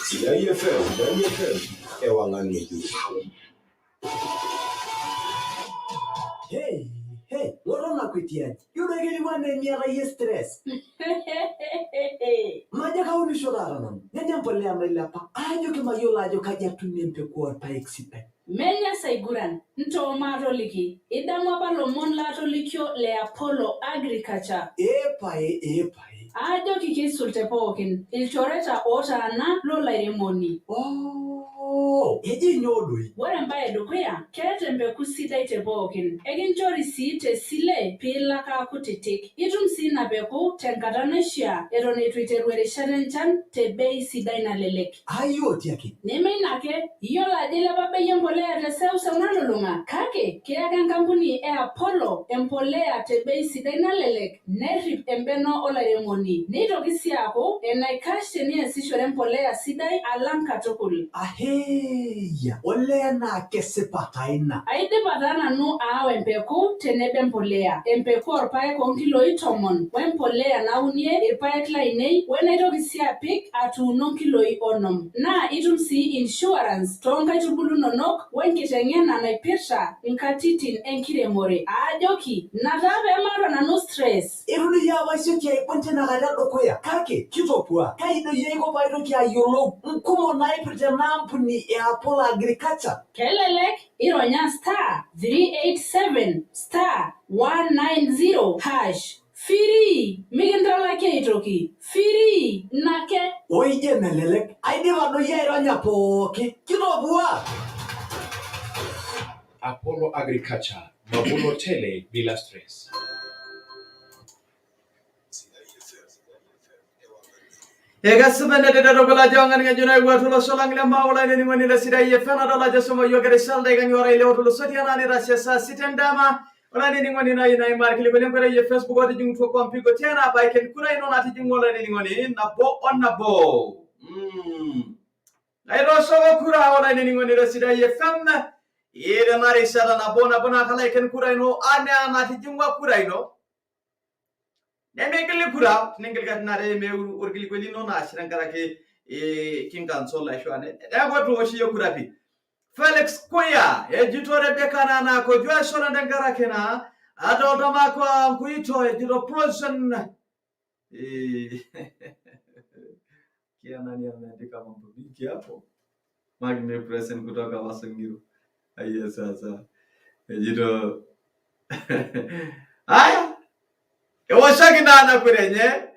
Sidai FM, ewangan itu. Hey, warona kwitiani. Yule geli wane miara ye stress. Maja kauni shorara nam. Nyanya mpole amelapa. Ajo kema yola ajo kaja tunempe kwa pa exipe. Menya saiguran, ntoomono liki, idamwa palo mon lato likyo le Apollo Agriculture. Epae. Ajo kiki sulte pokin, ilchoreta ota ana lola iremoni. Eji nyodoi. Wore mbaye dukuya, kete mbeku Sidai te pokin, egin chori si te sile pila ka kutitik. Itum si na beku tenkata naishia, eton itu Erishata enchan te bei Sidai nalelek. Ayo tiaki. Neme inake, yola ajile babeye mbolea te seuse unalulunga. Kake, kiaga kampuni Apollo empolea te bei Sidai nalelek, nerip embeno olairemoni. Nitoki si ako, enaikash teniasishore empolea Sidai alang katukul. Aheya, ole na kesepa kaina. Aidipa taa nanu aawa empeku tenebo empolea. Empeku orpaek onkiloi 10, wempolea naunie irpaek lainei, wenaitoki si apik atuuno nkiloi 50. Naa itum si insurance toonkaitubulu nonok wenkiteng'ena naipirta nkatitin enkiremore. Aajoki, nataa peemaata nanu stress. Irudi ya waishoki aiponte na kada dokoya. Kake, kitopua. Kaido yeko paitoki ayiolou. Mkumo naipirta nampuni Apollo Agriculture. Kelelek, ironya *387*190#. Firi, migindrala keitoki. Firi, nake. Oije melelek. Aidipa do ya ironya pooki. Kitopua. Apollo Agriculture, mavuno tele bila stress. Egasubende de dogola jongan nga junay watulo solangle mawla ni ngoni la Sidai FM adola jasomo yogere salde ga ngore ile watulo sotiana ni rasesa sitendama wala ni ngoni na ina markili ko ngore ye Facebook odi jung fo kompigo tiana bay ken kula ino nati jungola ni ngoni na bo on na bo ay roso kura wala ni ngoni la Sidai FM ire mari sala na bona kala ken kura ino ana nati jungwa kura ino Nemekele kura nengel gatnare me urgili kweli no na shirankara ke kingan sola shwane ego to shi yokura pi Felix Koya ejitore bekana na ko jwa shona ndengara kena adodo makwa kuito ejiro prosen kia nani ameandika mambo mingi hapo magne present kutoka Wasangiro aiye sasa ejiro aya Ewashaki na kurenye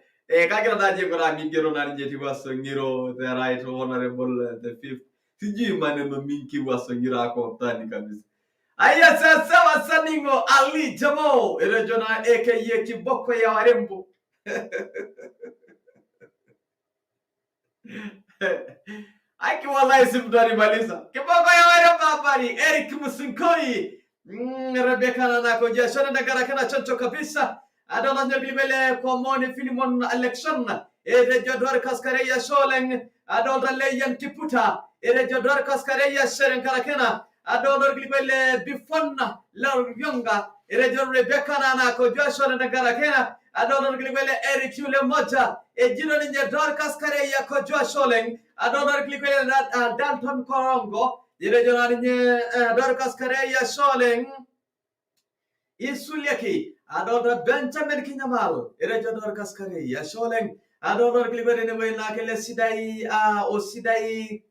kakira daje kora migero na njeti Wasangiro the right honorable the fifth sijui maneno mingi Wasangiro ako tani kabisa aya sasa wasaningo Ali Jamo erejona aka kiboko ya warembo Aki wallahi simtani maliza kiboko ya warembo habari Eric Musinkoi Rebecca na koja shona ndagara kana chocho kabisa Adona nyabibele komoni filimon election ere jodwar kaskareya sholeng adona leyen tiputa ere jodwar kaskareya seren karakena adona glibele bifonna lor yonga ere jodwar Rebecca na ko joshona ndagarakena adona glibele erikule moja e jino ni jodwar kaskareya ko josholeng adona glibele Dalton Korongo ere jodwar ni jodwar kaskareya sholeng Isuliaki adodor Benjamin Kinyamal erejodor kaskare ya sholeng adodor glibere ne wena kele Sidai o Sidai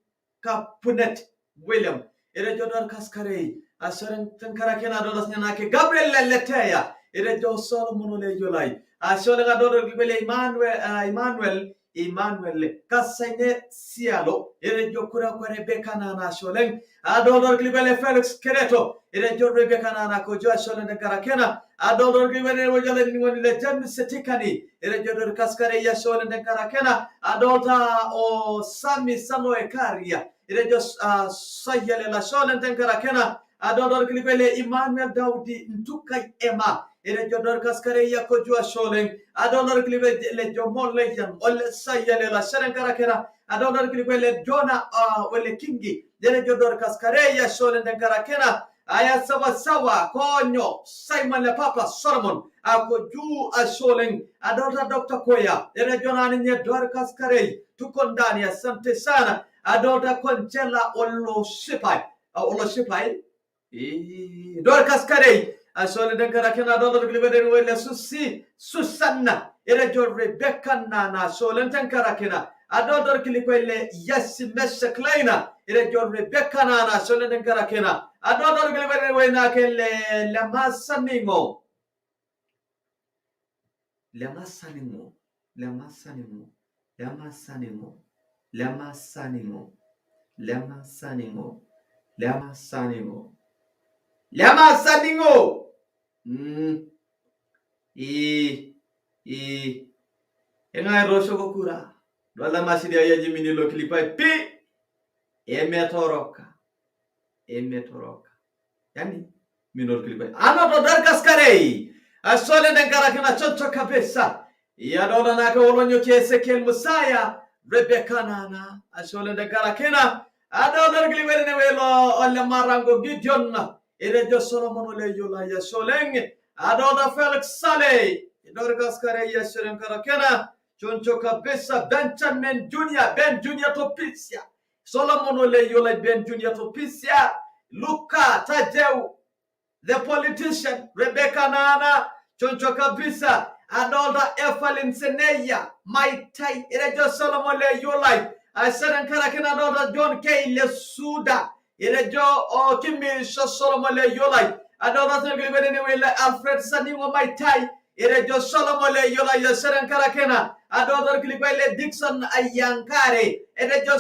kapunet William erejodor kaskare asaren tankara kena adodas nyana ke Gabriel Leteya erejo Solomon le jolai asholeng adodor glibele Emmanuel Emmanuel Kasaine Sialo Erejo Kura kwa Rebecca Nana Sholeng Adolor Glibele Felix Kereto Erejo Rebecca Nana Kojo Sholen de Karakena Adolor Glibele Wojale Niwani le Jem Setikani Erejo Kaskare ya Sholen de Karakena Adolta o Sami Sano Ekaria Erejo Sayele la Sholen de Karakena Adolor Glibele Emmanuel Daudi Ntukai Emma Erejo Kaskare ya Kojo Sholen Adolor Glibele Jomon Lejan Ole Sayele la Sholen Karakena Adolor Glibele Jona Wele Kingi Erejo Kaskare ya Sholen de Karakena Aya sawa konyo Simon le Papa Solomon ako juu Sholen adolta Dr. Koya Erejo nye Dorcas Karei tuko ndani asante sana adolta Konjela Olo Shipai Dorcas Karei Sholen de Karakena adolta Glibele Wele Susanna Erejo Rebecca Nana Sholen de Karakena adolta Glibele Yes Mesha Kleina Erejo Rebecca Nana Sholen de Karakena adolta Glibele Wena kele Lamasaningo Lamasaningo Lamasaningo Lamasaningo Lamasaningo Lamasaningo Lamasaningo Lamasaningo Engai rosho kokura Dwala masidi ya jimini lo kilipai pi Emetoroka Yani minor kilipai Anoto Dorcas Karei Asole de Karakena chocho kabisa Ya dola naka olonyo Ezekiel Musaya Rebecca Nana Asole de Karakena Adolor Glibele ne welo Ole Marango Gideon Erejo Solomon Ole Yola ya Soleng Adola Felix Saleh Dorcas Karei ya Sholen Karakena Choncho kabisa Benjamin Junior Ben Junior Topisia Solomon Ole Yola Ben Junior Topisia Luka Tadeu the politician Rebecca Nana Choncho kabisa Adolda Efalin Seneya Maitai Erejo Solomon Le Yolai Asaran Karakena Adolda John K. Le Suda Erejo Kimi Solomon Le Yolai Adolda Glibele Alfred Saningo Maitai Erejo Solomon Le Yolai Asaran Karakena Adolda Glibele Dixon Ayankare Erejo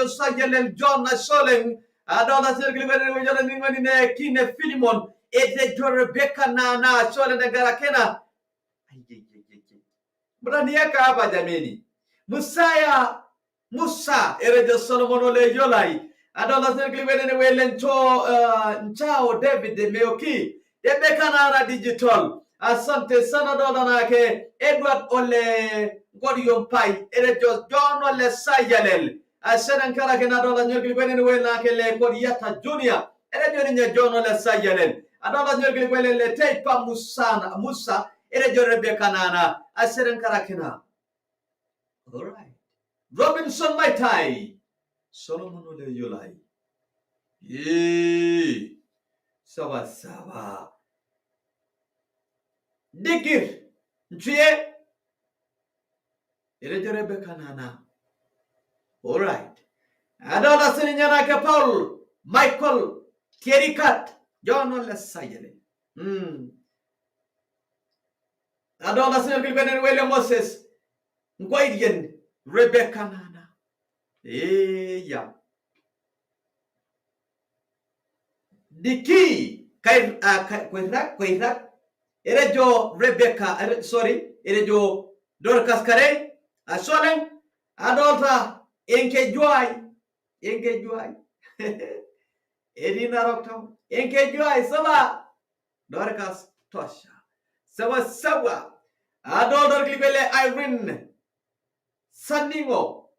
Sayel John Soleng Adolda Glibele Wejala Kine Filimon Erejo Rebecca Nana Sholen de Karakena Braniaka hapa jameni. Musa Erejo Solomon Ole Yolai Adola Glibele ne welen Nchao David Meoki Rebecca Nana Digital Asante sana dola nake Edward Ole Godion Pai Erejo John Ole Sayalel Asaran Karakena dola Glibele ne welen le Kodiata Junior Erejo ne John Ole Sayalel Adola Glibele le Teipa Musa Erejo Rebecca Nana Asaran Karakena. All right. Robinson Maitai Solomon Ole Yolai Sawa Dikir Nchie Erejo Rebecca Nana. All right. Adola Sininyana ke Paul Michael Kierikat John Ole Sayele Adola Sininyana William Moses Ngoidien Rebecca Nana ya Diki Kairak Erejo Rebecca Erejo Dorcas Karei Asolen Adolta Enke Joy Edina Rocktown Enke Joy Sawa Dorcas Tosha Sawa Adolta Glibele Irene Saningo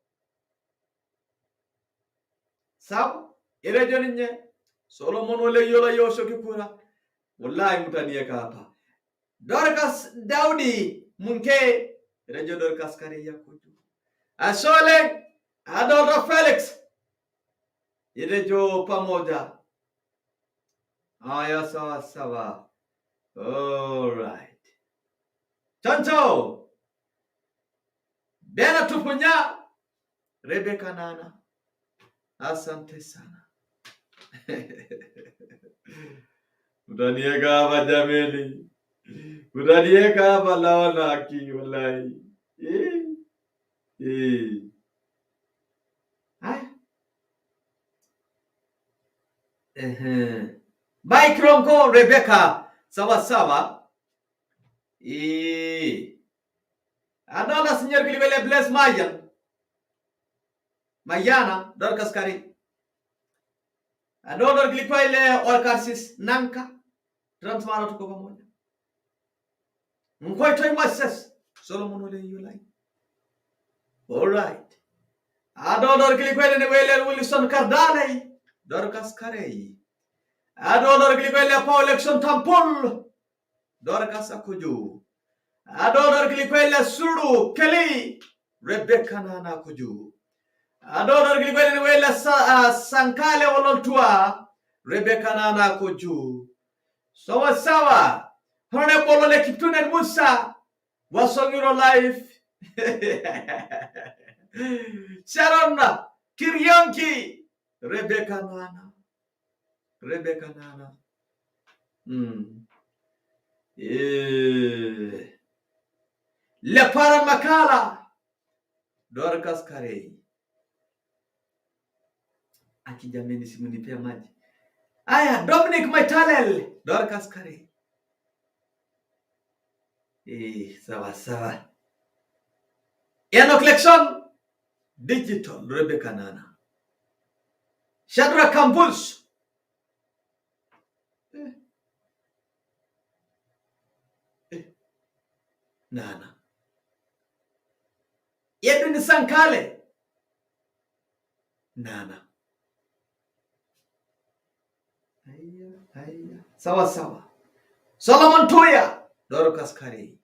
Sam Erejo Ninye Solomon Ole Yola Yosho Kipura Wallahi mutania hapa Dorcas Daudi Munke Erejo Dorcas Karei Yakuju Asole Adolta Felix Erejo pamoja Aya sawa All right Chancho Bena tupunya Rebecca Nana Asante sana Utanieka hapa jameni Utanieka hapa lawana haki wallahi Haya. Mike Rongo Rebecca sawa. Adona signor Kilibele bless Mayana Dorcas Kari. Adona Kilipwa ile Orcasis Nanka Transmara tuko pamoja. Mkwaitoi Moses Solomon ole yulai. All right. Adona Kilipwa ile Wilson Cardale Dorcas Kari. Adona Kilipwa ile Paul Election Tampol Dorcas Akuju. Adona Kilipwa ile Suru Kelly Rebecca Nana Akuju. Adona Kilipwa ile Sankale Olontua Rebecca Nana Akuju. Sawa. Hone bolo le Kiptunen Musa Wasongiro life. Sharona Kiryonki Rebecca Nana. Le Paramakala Dorcas Kare. Akijameni simunipea maji. Aya, Dominic Maitalel Dorcas Kare. Sawa. Eno Collection Digital Rebecca Nana. Shadra Campus. Nana. Edwin Sankale. Nana. Aya. Sawa. Solomon Toya Dorcas Kare.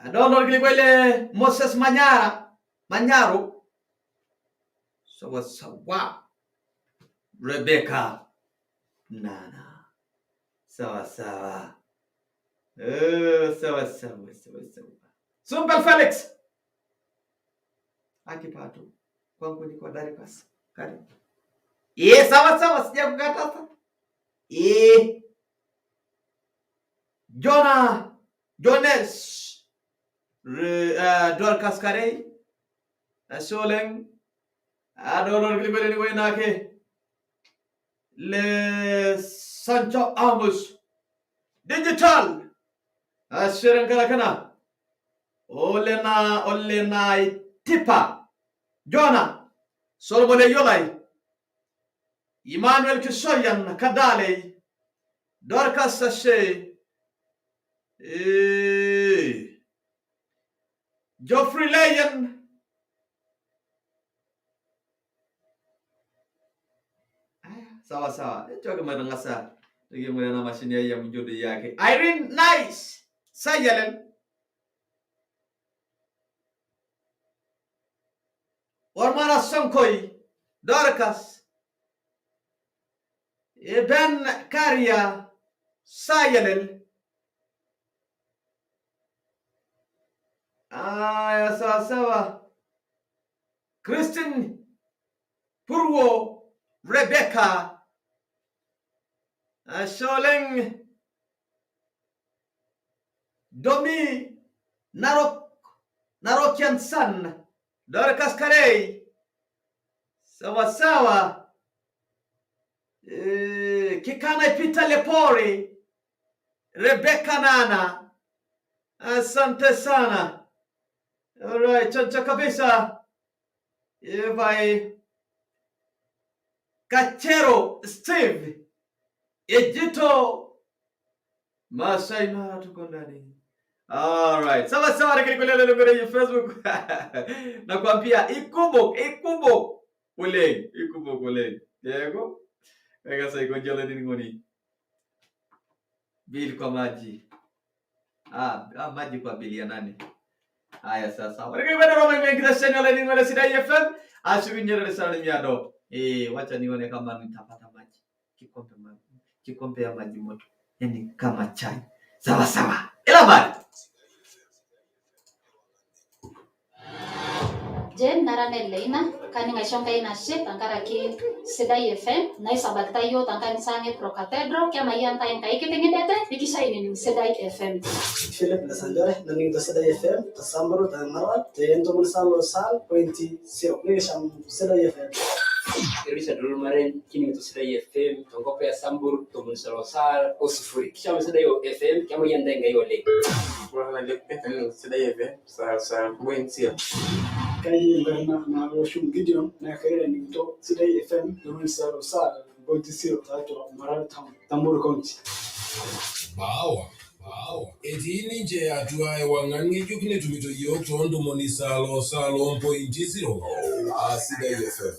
Adonor Gilibele Moses Manyaro. Sawa. Rebecca Nana. Sawa. Sawa. Sumpel Felix. Akipato. Kwangu ni kwa Darius. Kari. Sawa sija kukata. Jones Dorcas Kare. Soleng. Adonor Gilibele ni wenake. Le Sancho Amos. Digital. Asherangalakana. Olena Tipa. Jona. Solomon Yolai. Emmanuel Kisoyan Kadale. Dorcas Sashe. Geoffrey Layan. Sawa. Choka madangasa. Lagi mwana na mashine ya mjodi yake. Irene Nice. Sayalen. Ormana Sonkoi. Dorcas. Ben Karia. Sayalen. Sawa. Christine Purwo. Rebecca. Sholeng Domi Narokian San Dorcas Kare. Sawa. Kikana Peter Lepori Rebecca Nana. Asante sana. Alright, choncha kabisa. Vai Kachero Steve Ejito Masai Mara tuko ndani. Alright. Sawa rekilikulela kwenye Facebook. Nakwambia ikubo ule. Yego. Ega sai konjala nini ngoni. Bili kwa maji. Maji kwa bili ya nani? Haya sasa. Rekilikulela Roma imeingia channel nini ngole Sidai FM. Ashukinyere sana miado. Wacha nione kama nitapata maji. Kikombe ya maji moto. Yaani kama chai. Sawa. Ila bali. Jen narane leina kani maishonga ina shit tankaraki Sidai FM naisabakta yo tankani sange pro cathedral kama yanta inka ikitingidete ikisha ini Sidai FM. Philip Nasanjare naning to Sidai FM tasambaro tanmara ntoomono sal 0.0 nisham Sidai FM. Erishata maren kini to Sidai FM tongope samburu ntoomono sal osifuri kisha Sidai FM kama yanta inka yole. Wala lepetani Sidai FM sal wensia. Kai na Oshun Gideon na kaira ni to Sidai FM ntoomono sal 0.0 tato mara tamburu county. Bawa etini nje atuaye wang'ange jukine tumito yok tondo moni salo 1.0 Sidai FM.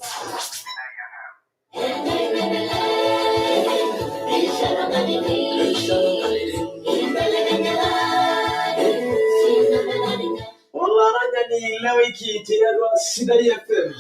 Olaranya ni Lewiki tiyarwa Sidai FM.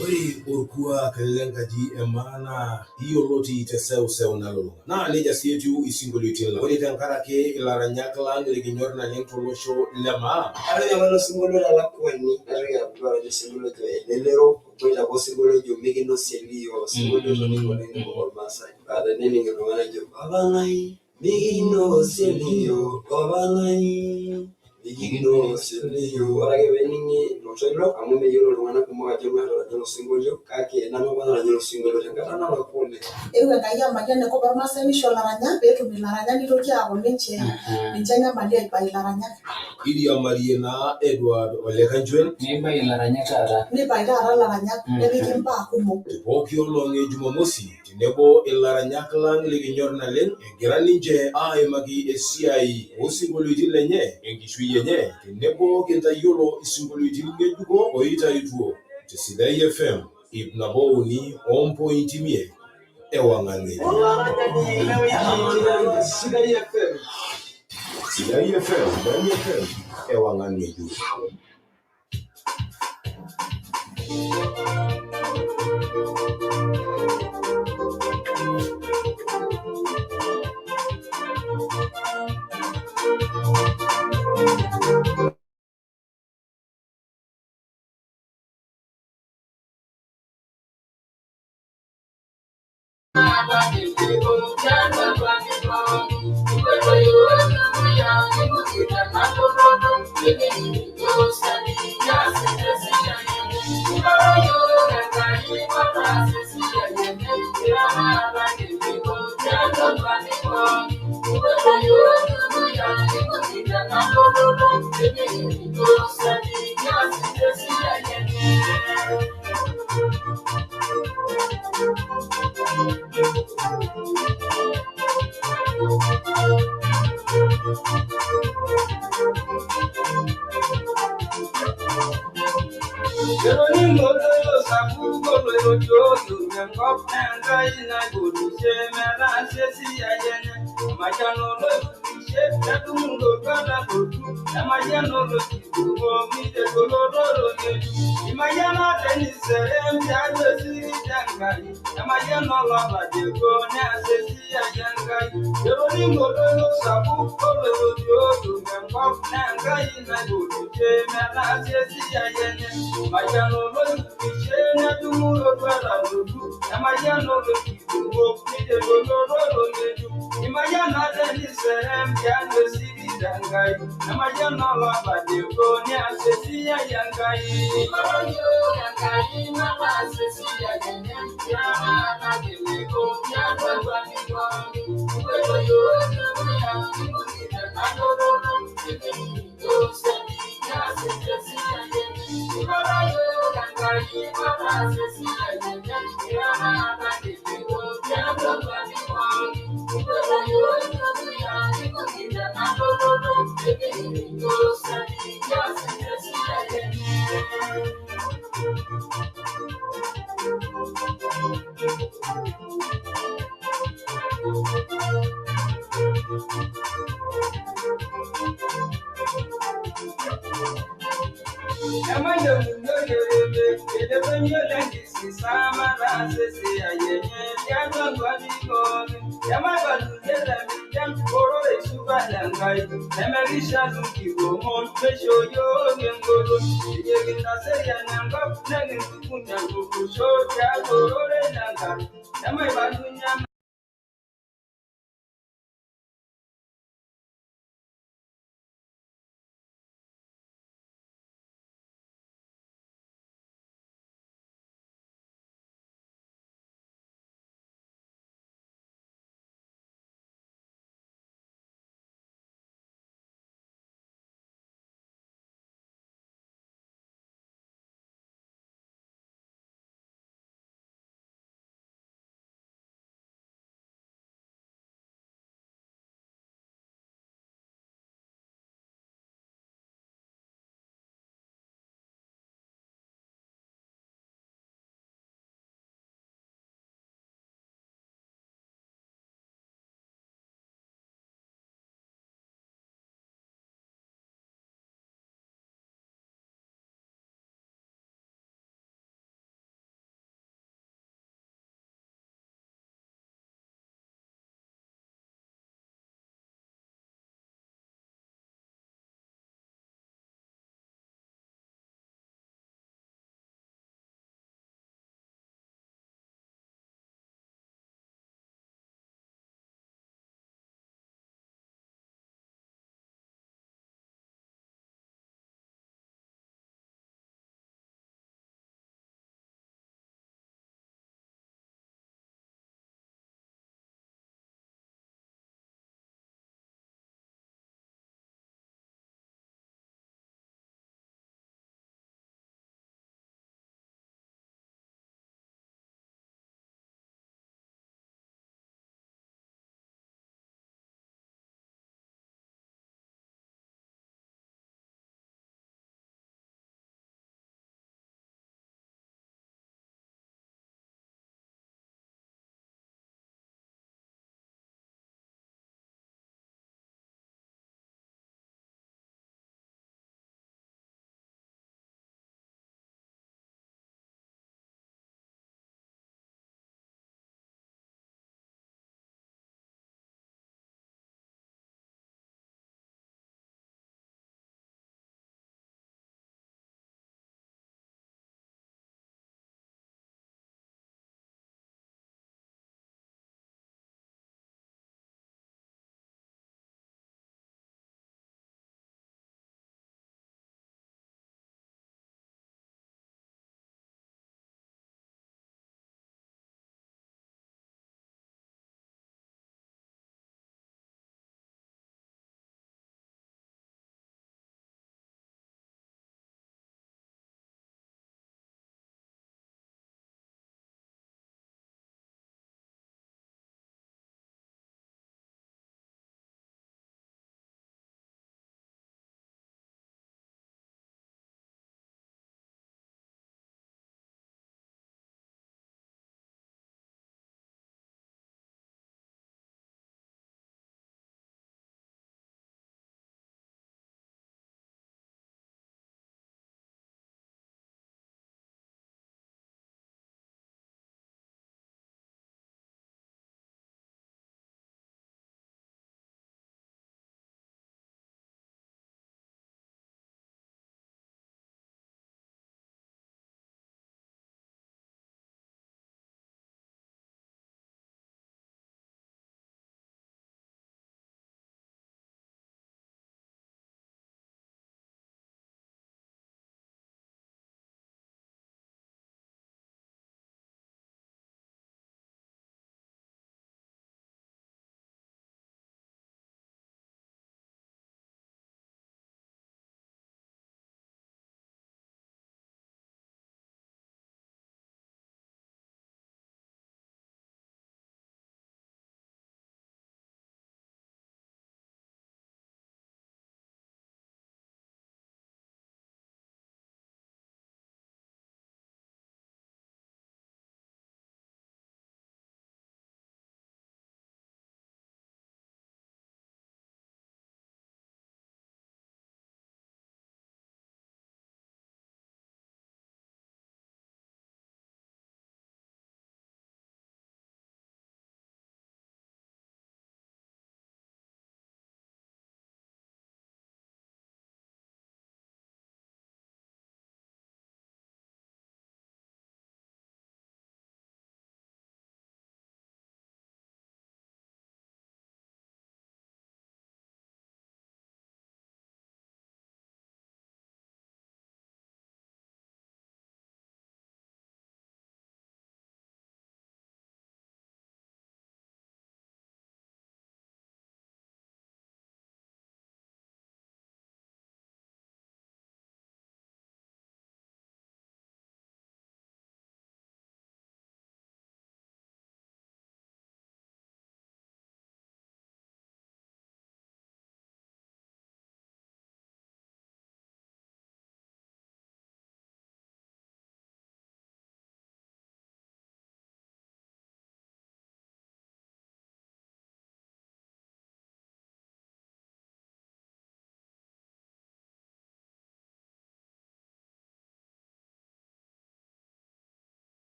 Wari urkuwa kalenga ji emana hiyo loti iteseu na lolo. Na leja sietu Isinkolioitin. Wari tankara ke ilara nyaklang legi nyorna lento losho lema. Ari yamano singolo la kwani ari ya bwa de singolo to elero kwela ko singolo jo megino selio singolo to ni ngone ngo masai. Ada nini ngo wana jo abangai megino selio abangai Igino selio arage beningi no selo amume yoro wana kuma ajoma ro singolo kake na no wana ro singolo ngana na pole ewe kaya magene ko barmasa ni sholaranya betu milaranya ni toki abo menche njanya mali ba ilaranya Ili ya Mariana Edward Ole Kanjwen ni ba ilaranya kara ni ba ilaranya ne bikimpa kumo Pokio longe Jumamosi tenebo ilaranya klang legi nyorna len gerani nje ai magi esiai Isinkolioitin lenye engishui yenye tenebo kenta yolo Isinkolioitin ngejuko oita ituo te Sidai FM ibnaboni 1.0 ewangane Olaranya ni Lewiki Sidai FM. Sidai FM ewangane ju Yama balu yela jam oro e suba langai. Emelisha zuki gomon pesho yo ngengolo. Yegina seya nanga nangin kukunya kukusho ya oro le nanga. Yama balu nyama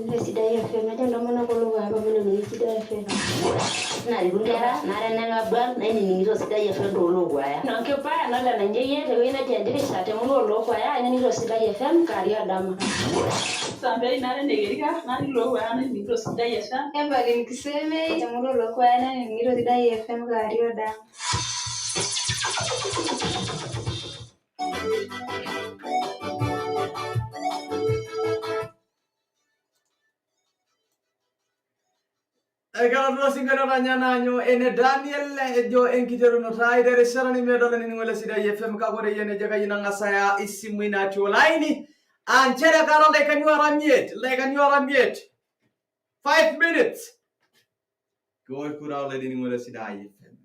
Sidai FM aja ntoomono kulo apa mene Sidai FM. Na rikundera nara nanga bal na ini Sidai FM dolo kwaya. Nonke pa na la nje te wina te Erishata mulo lo kwaya ni Sidai FM kari adama. Sampai nara negerika nari lo kwaya ni Sidai FM. Eba nikiseme te mulo lo kwaya na ni Sidai FM kari adama. Kalau singkalo nanya nanyo ene Daniel jo enkitero no taide resarani medole ni ngole Sidai FM ka gore yene jaga yina ngasaya isimu ina tulaini anchere karo like you are miet 5 minutes go kura ole ni ngole Sidai FM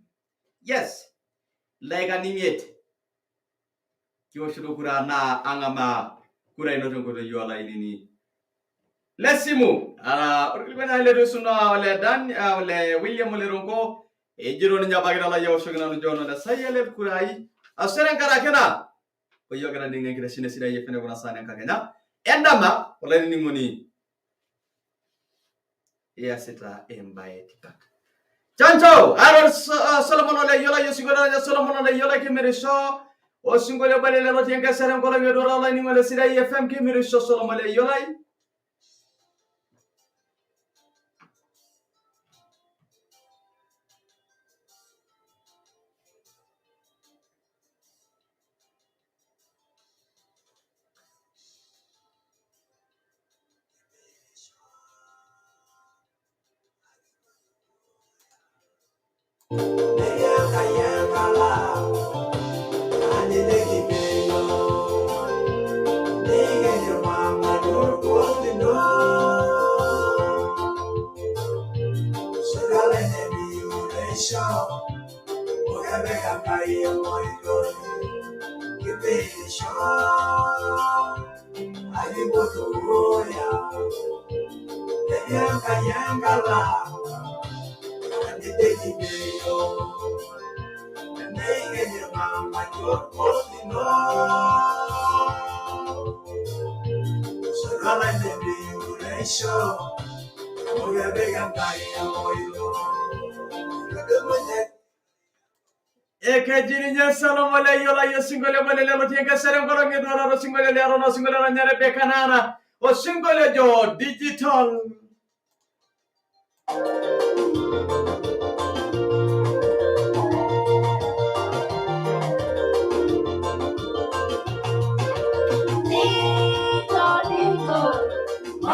yes like miet kyo shuru kura na angama kura ino jongo de yola ini Lesimu, uribena ile rusuna ole Dan ole William ole rongo ejiro nya bagira la yaw shogina no jono la sayele kurai aseren kara kena oyo gara ninga kira sine Sidai FM bona sana kagena endama ole ni ngoni ya sita embaye tipak chancho aror Solomon ole yola yosigora Solomon ole yola kemerisho osingole balele no tenga seren kola ngedora ole ni ngole Sidai FM kemerisho Solomon ole yola Ekejirinya Solomon ole yola yosingole balele no tenga seren kola ngedora ro singole le arono singole ranyare bekanana o singole jo digital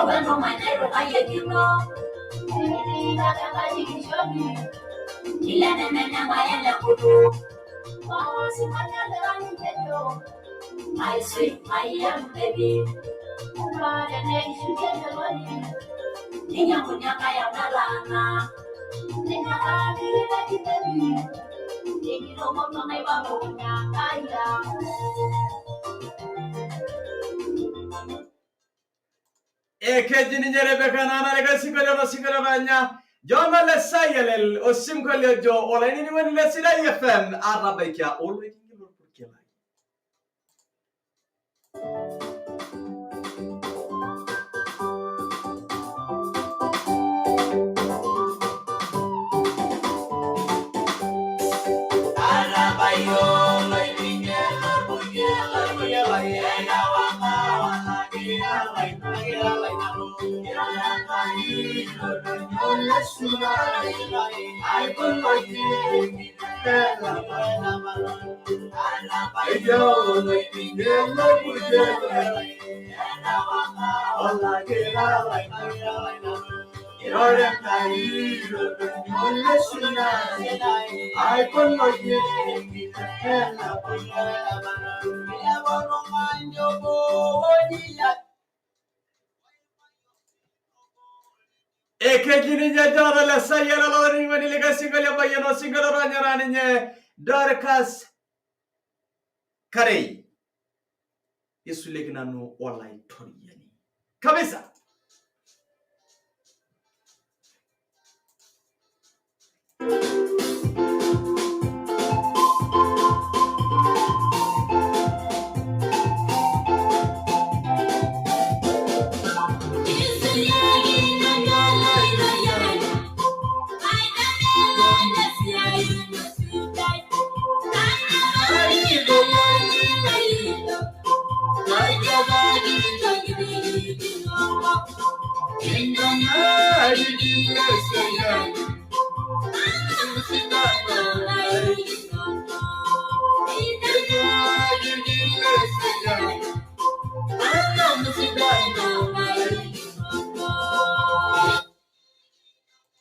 Bueno, manero ayekino. Ni daga bajishoni. Ile nene mayele kudu. Oh, si manyale rani kejo. My sweet, my young baby. Ukare ne ishuke meloni. Ninya kunyaka ya nalana. Ninya kagire kitebi. Nikiro moto na ibamu kunyaka ya. Ekejini nyere bekanana lega singole banya jono le sayelel o simkolio jo ole ni woni le Sidai FM arabekia ole ni ngilo purkela Arabayo le ngelo purkela ya wama Ekejini nyajara le sayela lo ni woni lega singole bayano singole ranyarani nye Dorcas Karei Yesu legina no online toriani kabisa Yeah.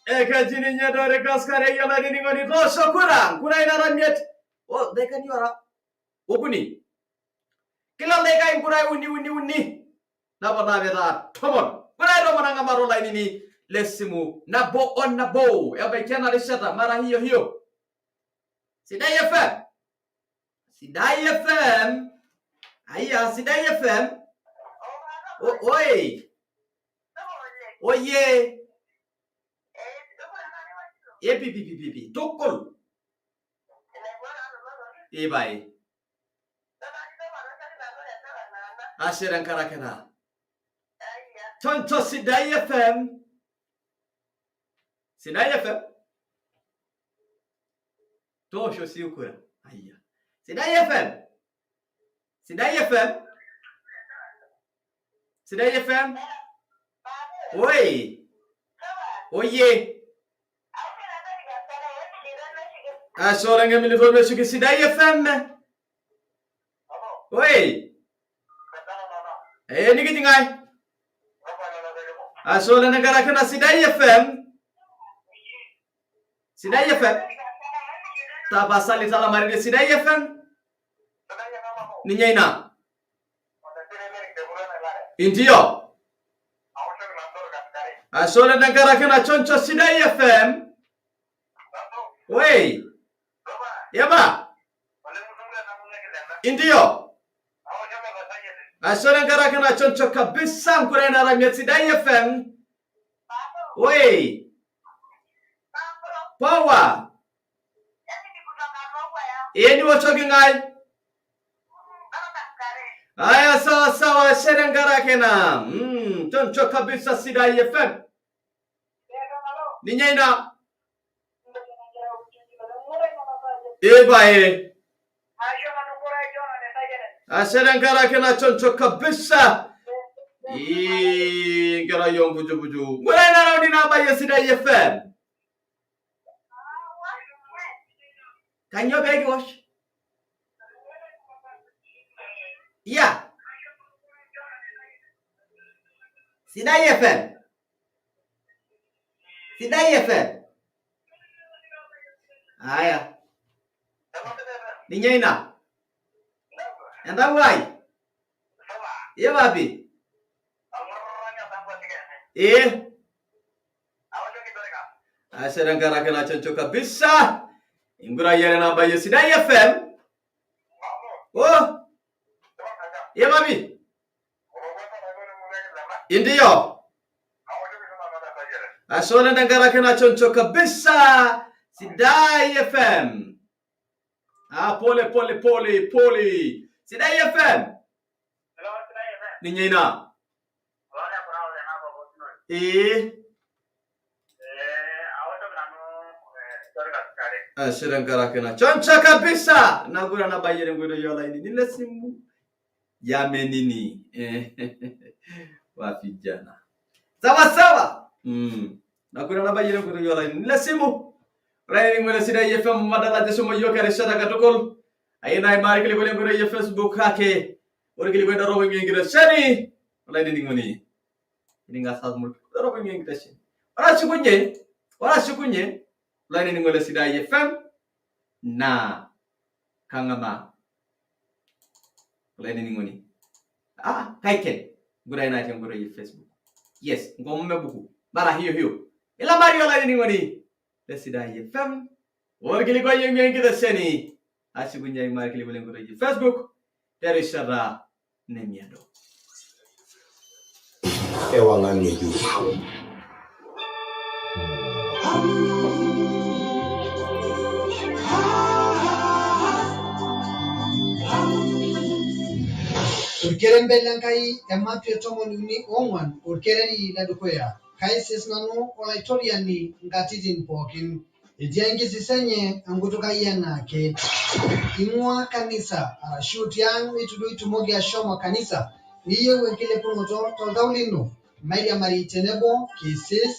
Ekajininya dore kaskare yola nini ngoni tosho kura inaramiet. Oh, deka ni ora. Okuni. Kila deka kura uni. Napa beta tomon. Kura ro mananga maro la nini lesimu nabo on nabo. Ya baikana Erishata mara hiyo. Sidai FM. Sidai FM. Aya, Sidai FM. Oi. Oye. Pipi. Tokol. Bai. Ashiran karakana. Tonto Sidai FM. Sidai FM. Tosho siukura. Aya. Sidai FM. Sidai FM. Sidai FM. Oi. Oye. Asora ngamili vole shuki Sidai FM. Oi. Niki tingai. Asora negara kana Sidai FM. Sidai FM. Tabasali salamari de Sidai FM. Ninyaina. Indio. Asora negara kana choncho Sidai FM. Oi. Yaba. Indio. Asora negara kana choncho kabisa mkurena ramia Sidai FM. Oi. Power. Yeni wachoki ngai. Aya sawa serengara kena. Choncho kabisa Sidai FM. Ninyaina. Bai. Serengara kena choncho kabisa. Ngara yong buju. Ngara na rodi na ba Sidai FM. Kanyo begi wash. Yeah. Sidai FM. Aya. Ninyaina. Enda wai. Ye wapi? Serengara kena choncho kabisa. Ingura yere na ba Sidai FM. Oh. Ye wapi? Indio. Asole negara kena choncho kabisa Sidai FM. Pole. Sidai FM. Ninyaina. Serengara kena choncho kabisa. Nagura na bayere ngoro yola ini nilesimu. Yamenini. Wafijana. Sawa. Nakura na bayere ngoro yola ini nilesimu. Rani ngole Sidai FM madala jeso mo yoka Erishata katokol. Ayina mari kile kule ngoro ye Facebook hake. Ori kile kwenda roho ngira shani. Wala ini ngoni. Ini ngasal mu roho ngira shani. Ora sikunye. Wala ini ngole Sidai FM na kangama. Wala ini ngoni. Kaiken. Gura ina ngoro ye Facebook. Yes, ngombe buku. Bara hiyo. Ila mari wala ini ngoni. Sidai FM. Ori kile kwa ngira shani. Asikunya imari kile kule ngoro ye Facebook. Erishata nemiado. Ewangan meju. Urkeren belankai emapio tomoni onwan urkereri ladukoya. Kaisis nanu olaitoriani ngatitin pokin. Ijengi sisenye angutuka yana ke. Imua kanisa arashu tiang itudu itumogi ashoma kanisa. Niye wekile pungoto toldaulino. mairiamari tenebo kisis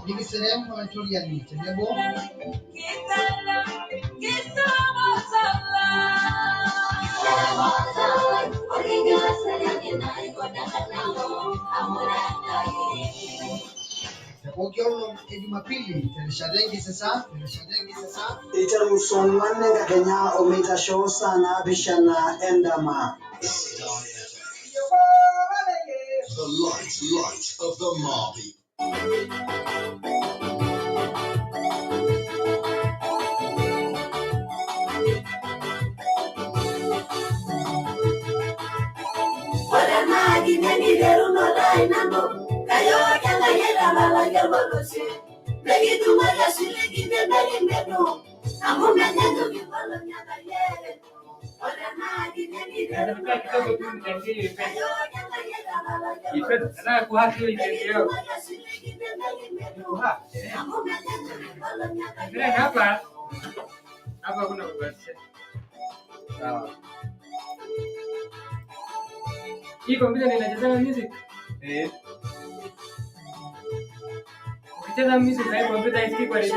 Nikiserem Anatolian tenebo Tapokiolo Jumapili Erishata sasa Itaruson wanne Kenya omeitasho sana bishana endama. The light of the Marby. Hapa kuna ubashiri. Sawa. Hii kompyuta ninacheza music. Ukicheza music na kompyuta haisikii kwa nini?